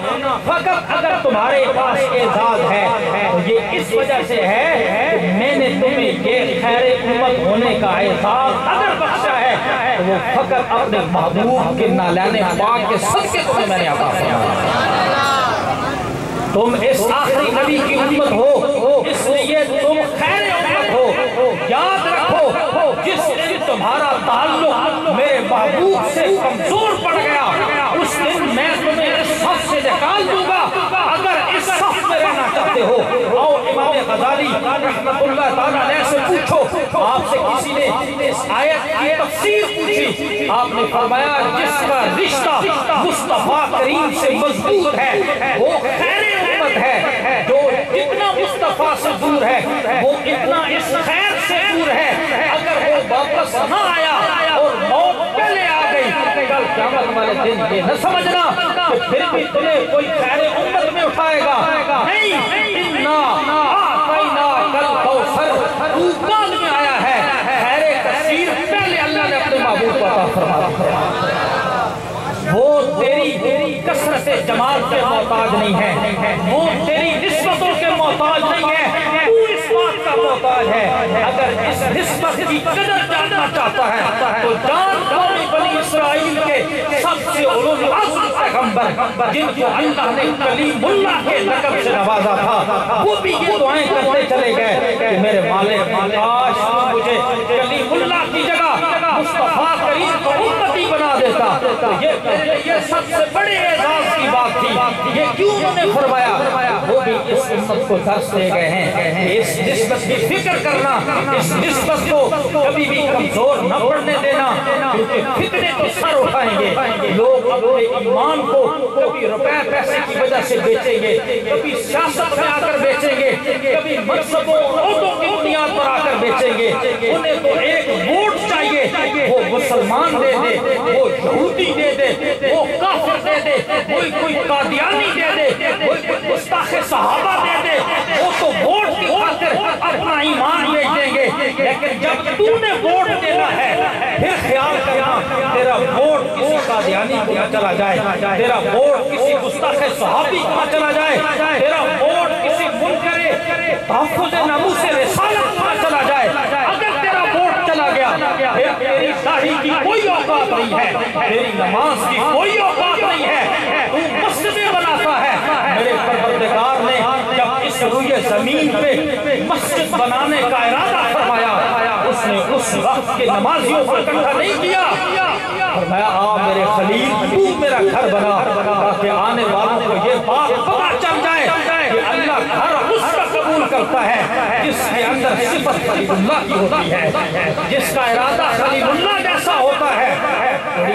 فقط اگر تمہارے پاس اعزاز ہے تو یہ اس وجہ سے ہے کہ میں نے تمہیں یہ خیر امت ہونے کا اعزاز اگر بخشا ہے تو وہ فقط اپنے محبوب کے نالان پاک کے صدقے تمہیں میں نے عطا فرمایا۔ تم اس آخری نبی کی امت ہو، اس لیے تم خیر امت ہو۔ یاد رکھو جس دن تمہارا تعلق میرے محبوب سے کمزور پڑ گیا اس دن میں تمہیں اس صف سے نکال دوں گا۔ اگر اس صف میں رہنا چاہتے ہو آؤ امام غزالی رحمت اللہ تعالیٰ علیہ سے پوچھو، آپ سے کسی نے اس آیت کی تفسیر پوچھی، آپ نے فرمایا جس کا رشتہ مصطفیٰ کریم سے مضبوط ہے وہ خیر امت ہے، جو جتنا مصطفیٰ سے دور ہے وہ اتنا اس خیر سے دور ہے۔ اگر وہ واپس نہ آیا اور موت پہلے آ گئی کل قیامت والے دن یہ نہ سمجھنا کہ پھر بھی تمہیں کوئی خیر امت میں اٹھائے گا، نہیں، انا اعطینا کل کوثر تو بعد میں آیا ہے، خیر کثیر پہلے اللہ نے اپنے محبوب کو عطا فرمایا۔ وہ تیری کثرت جمال کے محتاج نہیں ہے، وہ تیری نسبتوں کے محتاج نہیں ہے، تو اس بات کا محتاج ہے۔ اگر اس نسبت کی قدر جاننا چاہتا ہے تو جان قوم بنی اسرائیل کے سب سے علوم اعظم پیغمبر جن کو اللہ نے کلیم اللہ کے لقب سے نوازا تھا، وہ بھی یہ دعائیں کرتے چلے گئے کہ میرے مالک کاش مجھے کلیم اللہ کی جگہ مصطفیٰ کریم کو امتی بنا دیتا، تو یہ سب سے بڑے اعزاز کی بات تھی۔ یہ کیوں انہوں نے فرمایا؟ وہ بھی اس امت کو درس دے گئے ہیں کہ اس نسبت کی فکر کرنا، اس نسبت کو کبھی بھی کمزور نہ پڑنے دینا، کیونکہ فتنے تو سر اٹھائیں گے، لوگ اپنے ایمان کو کبھی روپے پیسے کی وجہ سے بیچیں گے، کبھی سیاست میں آ کر بیچیں گے، کبھی منصبوں عہدوں کی بنیاد پر آ کر بیچیں گے۔ انہیں تو ایک ووٹ چاہیے، وہ مسلمان دے دے، وہ یہودی دے دے، وہ کافر دے دے، کوئی قادیانی دے دے، کوئی گستاخ صحابہ دے دے، وہ تو ووٹ کی خاطر اپنا ایمان بیچ دیں گے۔ لیکن جب تو نے ووٹ دینا ہے پھر خیال کرنا تیرا ووٹ کسی قادیانی کو نہ چلا جائے، تیرا ووٹ کسی گستاخ صحابی کو نہ چلا جائے، تیرا ووٹ کسی منکر تحفظ ناموس رسالت کو نہ چلا جائے۔ اگر تیرا ووٹ چلا گیا پھر تیری داڑھی کی کوئی اوقات نہیں ہے، تیری نماز کی کوئی اوقات نہیں ہے، تو مسجدیں بناتا ہے۔ میرے پروردگار نے جب اس روئے زمین پہ مسجد بنانے کا ارادہ فرمایا اس نے اس وقت کے نمازیوں کو اکٹھا نہیں کیا، فرمایا آ میرے خلیل تو میرا گھر بنا تاکہ آنے والوں کو یہ بات پتہ چل جائے کہ اللہ گھر اس کا قبول کرتا ہے جس کے اندر صفت خلیل اللہ کی ہوتی ہے، جس کا ارادہ خلیل اللہ جیسا ہوتا ہے۔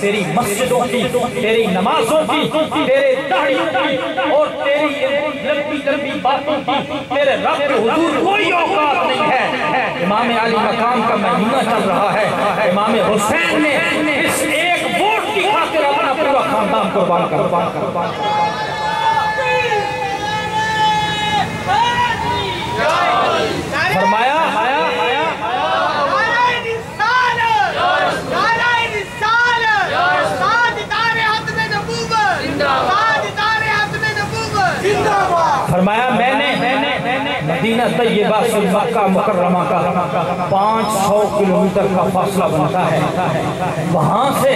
تیری مسجدوں کی، تیری نمازوں کی، تیرے داڑھیوں کی اور تیری لمبی لمبی باتوں کی تیرے رب کے حضور کوئی اوقات نہیں ہے۔ امام علی مقام کا مہینہ چل رہا ہے، امام حسین نے اس ایک ووٹ کی خاطر اپنا پورا خاندان قربان کر فرمایا فرمایا میں نے مدینہ طیبہ سے مکہ مکرمہ کا 500 کلومیٹر کا فاصلہ بنتا ہے، وہاں سے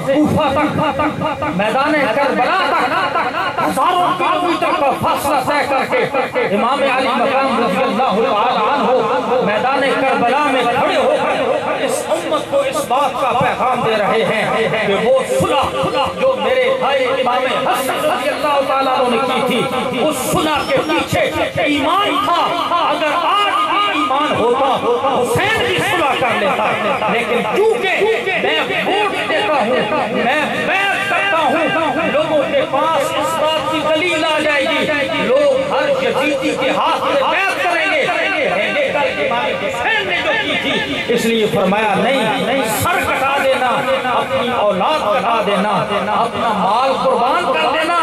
کوفہ تک میدان کربلا تک ہزاروں کلومیٹر کا فاصلہ طے کر کے امام علی مقام رضی اللہ تعالی عنہ میدان کربلا میں کھڑے ہو کر اس امت کو اس بات کا پیغام دے رہے ہیں کہ وہ صلح جو میرے بھائی امام حسن رضی اللہ تعالیٰ عنہ نے کی تھی، اس صلح کے پیچھے ایمان تھا۔ اگر آج بھی ایمان ہوتا حسین بھی صلح کر لیتا، لیکن چونکہ میں ووٹ دیتا ہوں، میں بیعت کرتا ہوں، لوگوں کے پاس اس بات کی دلیل آ جائے گی، لوگ ہر یزیدی کے ہاتھ میں بیعت کریں گے، کل امام حسین نے جو کی تھی۔ اس لیے فرمایا نہیں، سر کٹا دینا، اپنی اولاد کٹا دینا، اپنا مال قربان کر دینا،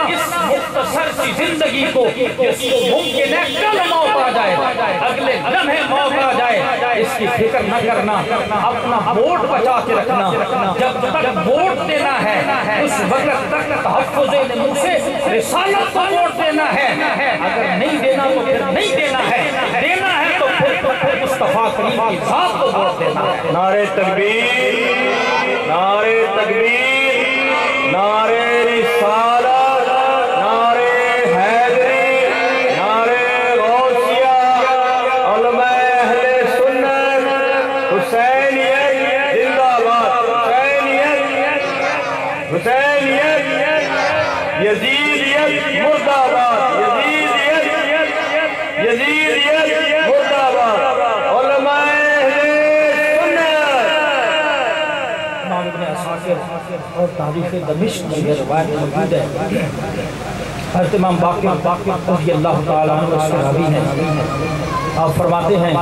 اس مختصر سی زندگی کو جس کو ممکن ہے کل موت آ جائے، اگلے لمحے موت آ جائے، اس کی فکر نہ کرنا، اپنا ووٹ بچا کے رکھنا، جب تک ووٹ دینا ہے اس وقت تک تحفظ نمو سے رسالت کو ووٹ دینا ہے، اگر نہیں دینا تو پھر نہیں دینا ہے، دینا ہے تو پھر مصطفیٰ کریم کی ذات کو ووٹ دینا ہے۔ نعرہ تکبیر، نعرہ تکبیر، نعرہ رسالت، نعرہ حیدری، نعرہ غوثیہ، علماء اہل سنت، حسینیت زندہ باد، حسینیت، یزیدیت مردہ باد، یزیدیت مردہ باد، علماء امام ابن عساکر اور تاریخ دمشق میں یہ روایت موجود ہے، حضرت امام باقر رضی اللہ تعالیٰ عنہ اس کے راوی ہیں، آپ فرماتے ہیں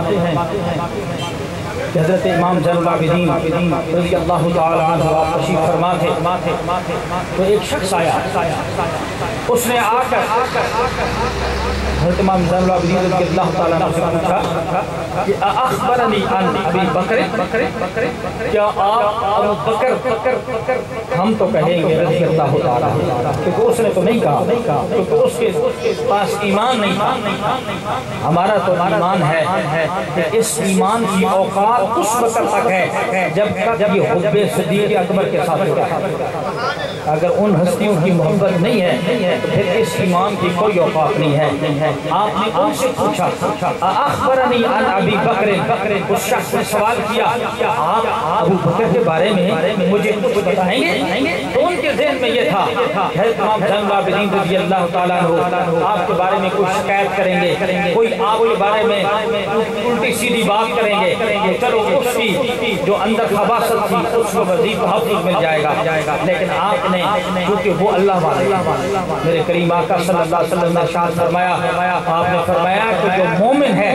کہ حضرت امام زین العابدین رضی اللہ تعالیٰ عنہ آپ تشریف فرما تھے، تو ایک شخص آیا، اس نے آ کر حضرت امام زین العابدین رضی اللہ تعالیٰ عنہ سے پوچھا کہ اخبرنی عن ابی بکر، کیا آپ ابو بکر، ہم تو کہیں گے رضی اللہ تعالیٰ عنہ، کیونکہ اس نے تو نہیں کہا، کیونکہ اس کے پاس ایمان نہیں تھا۔ ہمارا تو ایمان ہے کہ اس ایمان کی اوقات اس وقت تک ہے جب تک یہ حب صدیق اکبر کے ساتھ ہوتا ہے۔ اگر ان ہستیوں کی محبت نہیں ہے تو پھر اس ایمان کی کوئی اوقات نہیں ہے۔ آپ نے ان سے پوچھا اخبرنی عن ابی بکر، اس شخص نے سوال کیا آپ ابو بکر کے بارے میں مجھے کچھ بتائیں گے؟ تو ان کے ذہن میں یہ تھا حضرت امام زین العابدین رضی اللہ تعالیٰ عنہ آپ کے بارے میں کوئی شکایت کریں گے، کوئی آپ کے بارے میں الٹی سیدھی بات کریں گے، چلو اس کی جو اندر خباثت تھی اس کو مزید تحفظ مل جائے گا۔ لیکن آپ نے کیونکہ وہ اللہ والے میرے کریم آقا صلی اللہ علیہ وسلم نے ارشاد فرمایا، آپ نے فرمایا کہ جو مومن ہے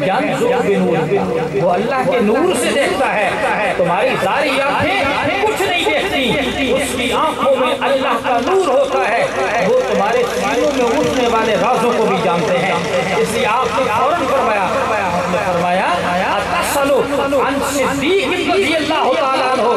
ینظر بنور، وہ اللہ کے نور سے دیکھتا ہے، تمہاری ظاہری آنکھیں کچھ نہیں دیکھتی، اس کی آنکھوں میں اللہ کا نور ہوتا ہے، وہ تمہارے سینوں میں اٹھنے والے رازوں کو بھی جانتے ہیں۔ اس لیے آپ نے فوراً فرمایا اتسلو عن صدیق رضی اللہ تعالیٰ عنہ،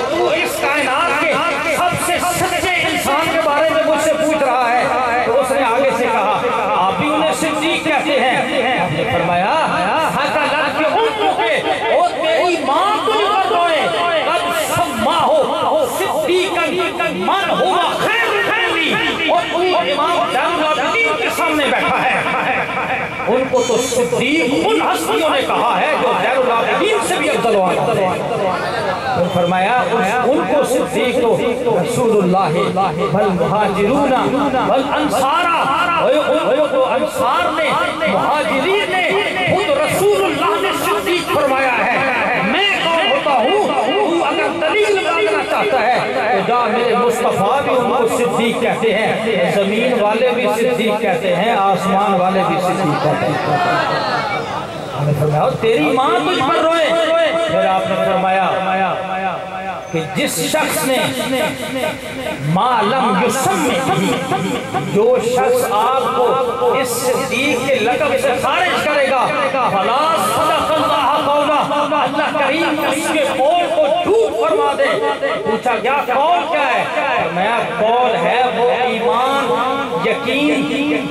تو اس کائنات کے سب سے سچے انسان کے بارے میں مجھ سے پوچھ رہا ہے۔ تو اس نے آگے سے کہا آپ بھی انہیں صدیق کہتے ہیں؟ آپ نے فرمایا ہاں لڑ کے اموں کے اور تیری ماں کو نہیں کر روئے قد سماہو صدیقاً من ہوا خیر خیلی، اور تو امام زین العابدین کے سامنے بیٹھا ہے، ان کو تو صدیق ان ہستیوں نے کہا ہے جو زین العابدین سے بھی افضل ہے۔ فرمایا ان کو صدیق تو رسول اللہ والمہاجرون والانصار، ان کو انصار نے مہاجرین نے خود رسول اللہ نے صدیق فرمایا ہے۔ میں کون ہوتا ہوں؟ اگر دلیل چاہتا ہے تو جا میرے مصطفیٰ بھی ان کو صدیق کہتے ہیں، زمین والے بھی صدیق کہتے ہیں، آسمان والے بھی صدیق کہتے ہیں۔ ہم نے فرمایا تیری ماں تجھ پر روئے، پھر آپ نے فرمایا کہ جس شخص نے ما لم یسمی، جو شخص آپ کو اس صدیق کے لقب سے خارج کرے گا، فلا صدق اللہ قولا، اللہ کریم اس کے قول کو جھوٹ فرما دے۔ پوچھا کیا قول کیا ہے؟ فرمایا قول ہے وہ ایمان، یقین،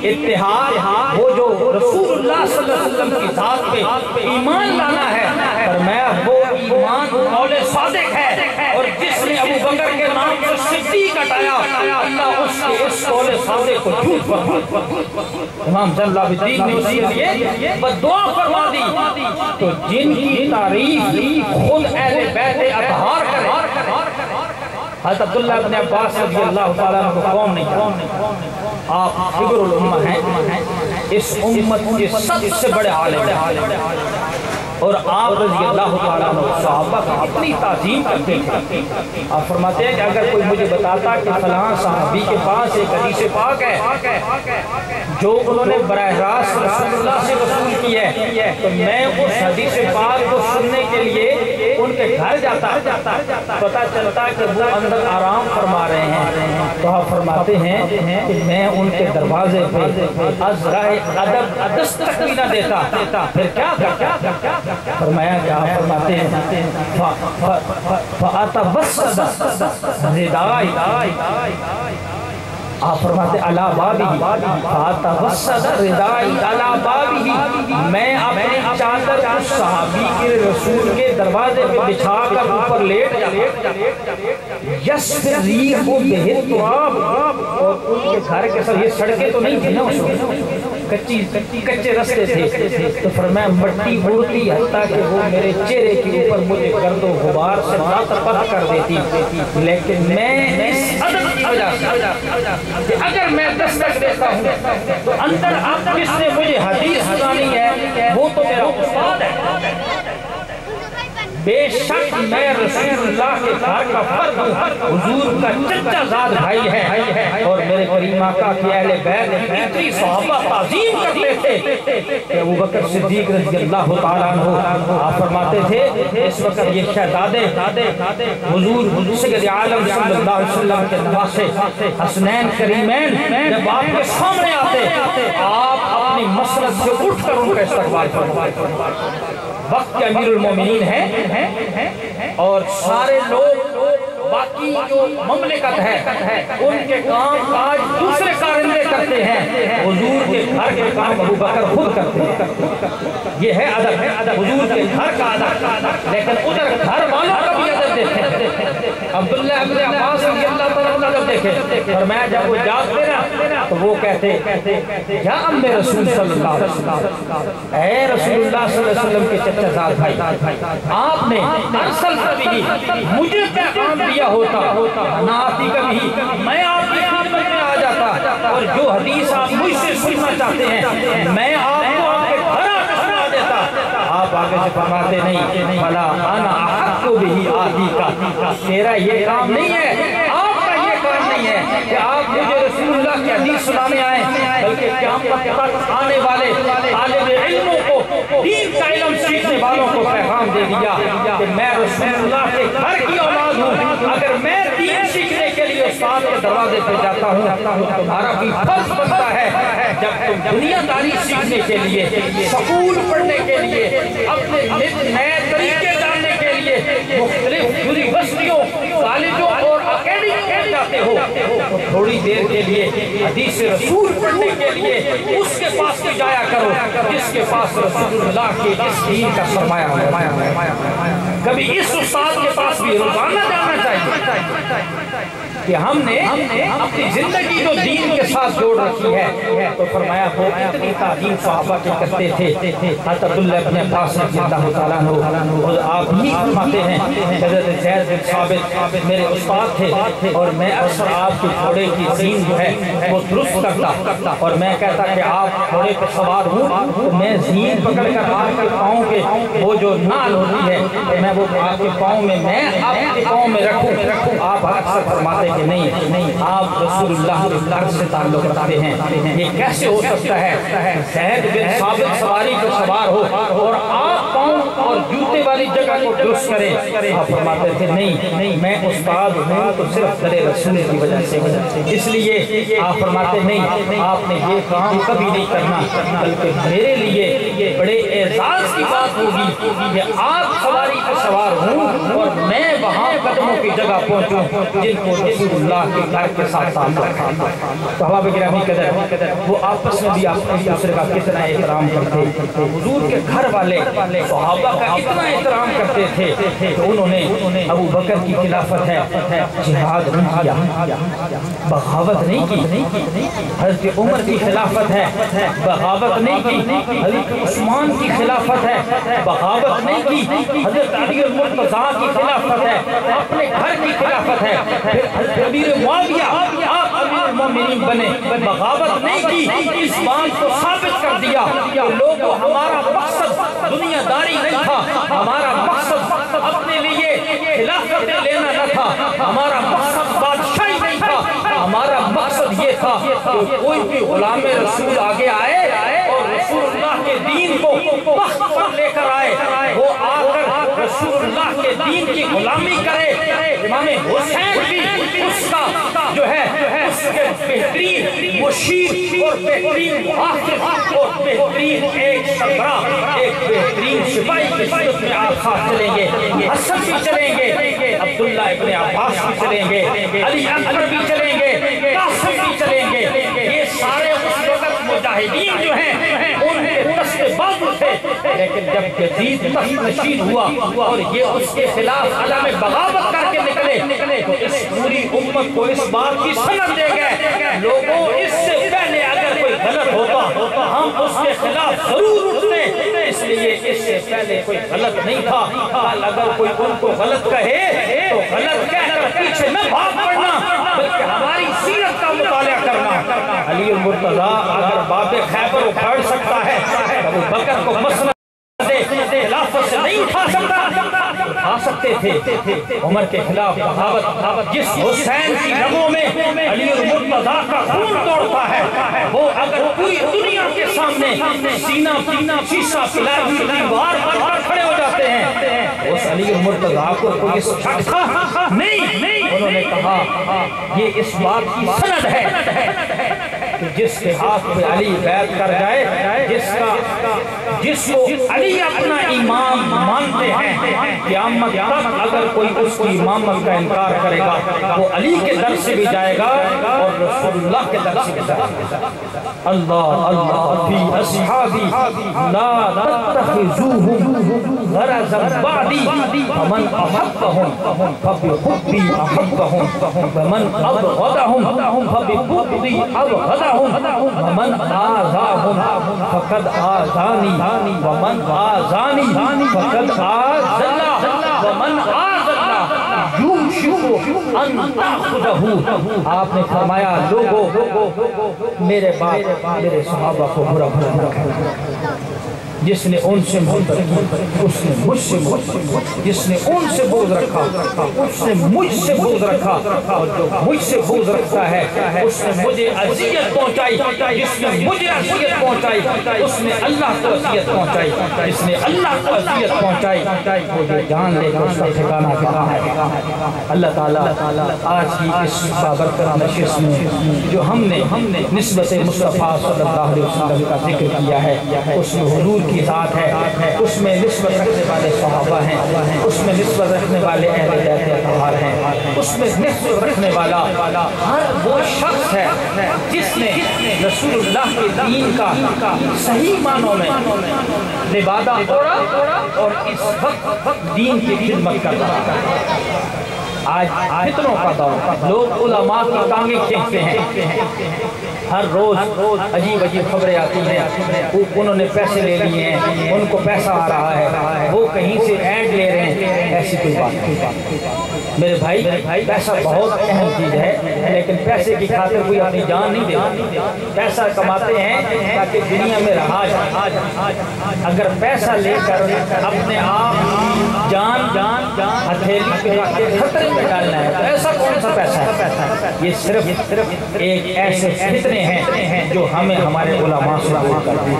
اتحاد، وہ جو رسول اللہ صلی اللہ علیہ وسلم کی ذات پہ ایمان لانا ہے۔ فرمایا وہ ایمان قول صادق ہے، اور جس نے ابو بکر کے نام سے صدیق ہٹایا، اللہ اس کے اس قول صادق کو جھوٹ فرما۔ امام زین العابدین نے اسی لیے بددعا فرما دی۔ تو جن کی تعریف خود اہل بیت اطہار کرے، حضرت عبداللہ ابن عباس رضی اللہ تعالیٰ عنہ کو قوم نہیں کہا، آپ حبر الامہ ہیں، اس امت کے سب سے بڑے عالم ہیں، اور آپ رضی اللہ تعالیٰ عنہ صحابہ کا اپنی تعظیم کرتے تھے۔ آپ فرماتے ہیں کہ اگر کوئی مجھے بتاتا کہ فلاں صحابی کے پاس ایک حدیث پاک ہے جو انہوں نے براہ راست رسول اللہ سے وصول کی ہے، تو میں اس حدیث پاک کو سننے کے لیے ان کے گھر جاتا، پتہ چلتا کہ وہ اندر آرام فرما رہے ہیں، تو آپ فرماتے ہیں کہ میں ان کے دروازے پہ از راہ ادب دستک بھی نہ دیتا، پھر کیا کرتا؟ فرمایا کہ آپ فرماتے ہیں فَأَتَبَسَّدَ رِدَائِ، آپ فرماتے عَلَى بَابِهِ فَأَتَبَسَّدَ رِدَائِ عَلَى بَابِهِ، میں اپنے چادر اس صحابی کے رسول کے دروازے پہ بچھا کر اوپر لیٹ یَسْفِرْ رِیحُ بِهِ التُّرَابِ، اور ان کے گھر کے سر یہ سڑکیں تو نہیں تھی نا اس وقت، کچے رستے تھے، تو فرمایا مٹی اڑتی حتیٰ کہ وہ میرے چہرے کے اوپر مجھے گرد و غبار سے لات پت کر دیتی، لیکن میں اس ادب کی وجہ سے کہ اگر میں دستک دیتا ہوں تو اندر اب جس نے مجھے حدیث سنانی ہے وہ تو میرا استاد ہے، بے شک میں رسول اللہ کے گھر کا فرد ہوں، حضور کا چچا زاد بھائی ہے، اور میرے کریم آقا کی اہل بیت اتنی صحابہ تعظیم کرتے تھے کہ ابو بکر صدیق رضی اللہ تعالیٰ عنہ آپ فرماتے تھے اس وقت یہ شہزادے حضور سید عالم صلی اللہ علیہ وسلم کے نواسے حسنین کریمین جب آپ کے سامنے آتے آپ اپنی مسند سے اٹھ کر ان کا استقبال فرماتے، وقت کے امیر المومنین ہیں اور سارے لوگ باقی جو مملکت ہے ان کے کام آج دوسرے کارندے کرتے ہیں، حضور کے گھر کے کام ابو بکر خود کرتے ہیں، یہ ہے ادب، حضور کے گھر کا ادب، لیکن ادھر گھر والوں کا بھی ادب دیکھیں۔ عبداللہ ابن عباس رضی اللہ تعالیٰ عنہ دیکھیں، فرمایا جب وہ جاتے نا تو وہ کہتے یا ام رسول صلی اللہ علیہ وسلم، اے رسول اللہ صلی اللہ علیہ وسلم کے چچا زاد بھائی، آپ نے ارسل کبھی مجھے پیغام دیا ہوتا نہ آتی کبھی میں آپ کی خدمت میں آ جاتا، اور جو حدیث آپ مجھ سے سننا چاہتے ہیں میں آپ کو آپ کے گھر آ کر سنا دیتا۔ آپ آگے سے فرماتے نہیں فلا انا احق بھی آتی کا، تیرا یہ کام نہیں ہے، آپ کا یہ کام نہیں ہے کہ آپ مجھے رسول اللہ کی حدیث سنانے آئیں، بلکہ قیامت تک آنے والے طالب علموں کو دین کا علم سیکھنے والوں کو پیغام دے دیا کہ میں رسول اللہ کے گھر کی اولاد ہوں، اگر میں دین سیکھنے کے لیے استاد کے دروازے پہ جاتا ہوں تو تمہارا بھی فرض بنتا ہے جب تم دنیا داری سیکھنے کے لیے، سکول پڑھنے کے لیے، اپنے نئے طریقے جاننے کے لیے مختلف یونیورسٹیوں، کالجوں اور اکیڈمیوں میں جاتے ہو تو تھوڑی دیر کے لیے حدیث رسول پڑھنے کے لیے اس کے پاس بھی جایا کرو جس کے پاس رسول اللہ کے اس دین کا سرمایہ ہے۔ کبھی اس استاد کے پاس بھی روزانہ جانا چاہیے کہ ہم نے اپنی زندگی جو دین کے ساتھ جوڑ رکھی ہے، تو فرمایا وہ اتنی تعظیم صحابہ کے کرتے تھے۔ حضرت عبداللہ ابن عباس رضی اللہ تعالیٰ عنہ آپ ہی فرماتے ہیں حضرت زید بن ثابت میرے استاد تھے اور میں اکثر آپ کے گھوڑے کی زین جو ہے وہ درست کرتا اور میں کہتا کہ آپ گھوڑے پہ سوار ہوں تو میں زین پکڑ کر آپ کے پاؤں کے وہ جو نال ہوتی ہے میں وہ آپ کے پاؤں میں آپ کے پاؤں میں رکھوں آپ اکثر فرماتے کہ نہیں آپ رسول اللہ کے در سے تعلق رکھتے ہیں یہ کیسے ہو سکتا ہے زید بن ثابت سواری کو سوار ہو اور آپ پاؤں اور جوتے والی جگہ کو درست کریں آپ فرماتے تھے نہیں میں استاد ہوں تو صرف در رسول کی وجہ سے اس لیے آپ فرماتے نہیں آپ نے یہ کام کبھی نہیں کرنا بلکہ میرے لیے بڑے اعزاز کی بات ہوگی کہ آپ سواری پر سوار ہوں اور میں وہاں قدموں کی جگہ پہنچوں جن کو رسول اللہ کے گھر کے ساتھ تو احباب گرامی قدر وہ آپس میں بھی آپ ایک دوسرے کا کتنا احترام کرتے حضور کے گھر والے صحابہ کا اتنا احترام کرتے تھے کہ انہوں نے ابو بکر کی خلافت ہے جہاد نہیں کیا بغاوت نہیں کی حضرت عمر کی خلافت ہے بغاوت نہیں کی حضرت عثمان کی خلافت ہے بغاوت نہیں کی حضرت علی المرتضیٰ کی خلافت ہے اپنے گھر کی خلافت ہے پھر حضرت امیر معاویہ آپ امیر المومنین بنے بغاوت نہیں کی اس بات کو ثابت کر دیا کہ لوگوں ہمارا مقصد دنیا داری نہیں تھا ہمارا مقصد اپنے لیے خلافتیں لینا نہ تھا ہمارا مقصد بادشاہی نہیں تھا ہمارا مقصد یہ تھا کہ کوئی بھی غلام رسول آگے آئے اور رسول اللہ کے دین کو وقت پر لے کر آئے وہ آ کر رسول اللہ کے دین کی غلامی کرے امام حسین بھی اس کا جو ہے اس کے بہترین مشیر اور بہترین محافظ اور بہترین ایک سربراہ ایک بہترین سپاہی کی صورت میں آپ ساتھ چلیں گے حسن بھی چلیں گے عبداللہ ابن عباس بھی چلیں گے علی اکبر بھی چلیں گے قاسم بھی چلیں گے یہ سارے اس وقت مجاہدین جو ہیں ان کے دست بازو تھے لیکن جب یزید تخت نشین ہوا اور یہ اس کے خلاف علم بغاوت کر کے نکلے تو اس پوری امت کو اس بات کی سند دے گئے لوگوں اس سے پہلے اگر کوئی غلط ہوتا ہم اس کے خلاف ضرور اٹھتے اس لیے اس سے پہلے کوئی غلط نہیں تھا اگر کوئی ان کو غلط کہے تو غلط کہہ کر پیچھے نہ بھاگ پڑنا بلکہ ہماری سیرت کا مطالعہ کرنا علی المرتضیٰ اگر باب خیبر اکھاڑ سکتا ہے ابو بکر کو مسئلہ خلافت سے نہیں اٹھا سکتے تھے عمر کے خلاف بغاوت جس حسین کی رگوں میں علی المرتضیٰ کا خون دوڑتا ہے وہ اگر پوری دنیا کے سامنے سینہ شیشہ پلائے ہوئی دیوار بن کر کھڑے ہو جاتے ہیں اس علی المرتضیٰ کو کوئی شک تھا نہیں انہوں نے کہا یہ اس بات کی سند ہے کہ جس کے ہاتھ پہ علی بیعت کر جائے جس کو علی اپنا امام مانتے ہیں قیامت تک اگر کوئی اس کو امامت کا انکار کرے گا وہ علی کے در سے بھی جائے گا اور رسول اللہ کے در سے بھی جائے گا اللہ فی اصحابی لا تتخذوهم غرضا بعدی فمن احبهم فبحبی احبهم ومن ابغضهم فببغضی ابغضهم ومن آذاهم فقد آذانی ومن آذانی فقد آذلہ ومن آذلہ یوشک ان تأخذہ آپ نے فرمایا لوگوں میرے بعد میرے صحابہ کو برا بھلا رکھا جس نے ان سے محبت کی اس نے مجھ سے جس نے ان سے بغض رکھا اس نے مجھ سے بغض رکھا اور جو مجھ سے بغض رکھتا ہے اس نے مجھے اذیت پہنچائی جس نے مجھے اذیت پہنچائی اس نے اللہ کو اذیت پہنچائی جس نے اللہ کو اذیت پہنچائی وہ جو جان لے کر اس کا ٹھکانہ کہاں ہے اللہ تعالیٰ آج کی اس بابرکت نشست میں جو ہم نے نسبت مصطفیٰ صلی اللہ علیہ وسلم کا ذکر کیا ہے اس میں حضور کی ذات ہے اس میں نسبت رکھنے والے صحابہ ہیں اس میں نسبت رکھنے والے اہل بیت اطہار ہیں اس میں نسبت رکھنے والا ہر وہ شخص ہے جس نے رسول اللہ کے دین کا صحیح معنوں میں لبادہ اوڑھا اور اس وقت دین کی خدمت کر رہا ہے آج فتنوں کا دور لوگ علماء کی ٹانگیں کھینچتے ہیں ہر روز عجیب خبریں آتی ہیں انہوں نے پیسے لے لیے ہیں ان کو پیسہ آ رہا ہے وہ کہیں سے ایڈ لے رہے ہیں ایسی کوئی بات نہیں میرے بھائی، پیسہ بہت اہم چیز ہے، لیکن پیسے کی خاطر کوئی اپنی جان نہیں دیتا۔ پیسہ کماتے ہیں تاکہ دنیا میں رہا جائے۔ اگر پیسہ لے کر اپنے آپ جان ہتھیلی پہ رکھ کے خطرے میں ڈالنا ہے تو ایسا کون سا پیسہ ہے؟ یہ صرف ایک ایسے فتنے ہیں جو ہمیں ہمارے علماء سے دور کر دیں۔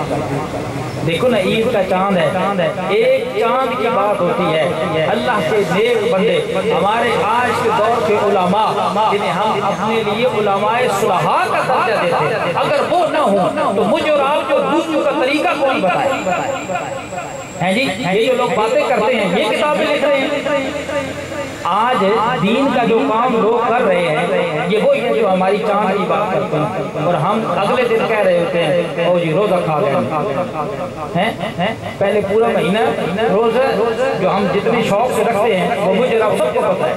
دیکھو نا، عید کا چاند ہے، ایک چاند کی بات ہوتی ہے۔ اللہ کے نیک بندے ہمارے آج کے دور کے علماء جنہیں ہم اپنے لیے علماء صلحاء کا درجہ دیتے، اگر وہ نہ ہوں تو مجھے اور آپ کو دوسروں کا طریقہ کون بتائے؟ ہیں جی، یہ جو لوگ باتیں کرتے ہیں، یہ کتابیں لکھ رہے ہیں۔ آج دین کا جو کام لوگ کر رہے ہیں یہ وہی ہے جو ہماری چاند کی بات کرتے ہیں، اور ہم اگلے دن کہہ رہے ہوتے ہیں او جی روزہ کھا گئے ہیں۔ پہلے پورا مہینہ روزہ جو ہم جتنے شوق سے رکھتے ہیں وہ مجھے رب سب کو پتہ ہے،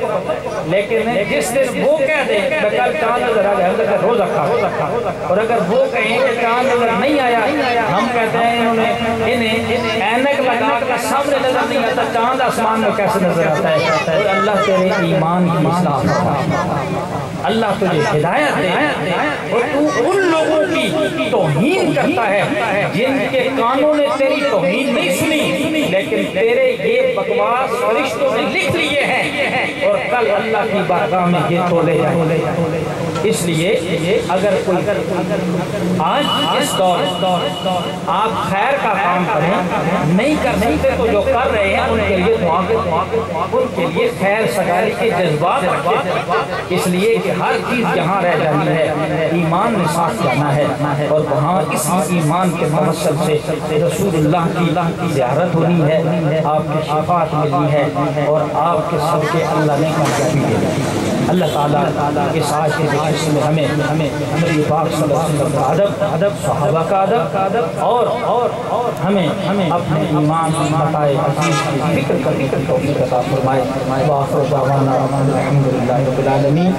لیکن جس دن وہ کہہ دیں کہ کل چاند نظر آ گیا، ہم کہتے ہیں روزہ کھا، اور اگر وہ کہیں کہ چاند نظر نہیں آیا، ہم کہتے ہیں انہیں اینک لگا کر سامنے نظر نہیں آتا، چاند آسمان میں کیسے نظر آتا ہے؟ اور اللہ تیرے ایمان کی اصلاح فرمائے، اللہ تجھے ہدایت دے، اور تو ان لوگوں کی توہین کرتا ہے جن کے کانوں نے تیری توہین نہیں سنی، لیکن تیرے یہ بکواس فرشتوں نے لکھ لیے ہیں اور کل اللہ کی بارگاہ میں یہ تولے جائیں۔ اس لیے اگر کوئی آج اس دور آپ خیر کا کام کریں نہیں کر سکتے تو جو کر رہے ہیں ان کے لیے دعا کریں، ان کے لیے خیر سگالی کے جذبات رکھیں، اس لیے کہ ہر چیز جہاں رہ جانی ہے ایمان نے ساتھ جانا ہے، اور وہاں اس ایمان کے موصل سے رسول اللہ کی زیارت ہونی ہے، آپ کی شفاعت ملنی ہے، اور آپ کے صدقے اللہ نے کامیابی دینی۔ اللہ تعالیٰ اس آج کے جلسے میں ہمیں نبی پاک صلی اللہ علیہ وسلم کا ادب، صحابہ کا ادب، اور ہمیں اپنے ایمان کی متاع عزیز کی فکر کرنے کی توفیق عطا فرمائے۔ وآخر دعوانا الحمدللہ رب العالمین۔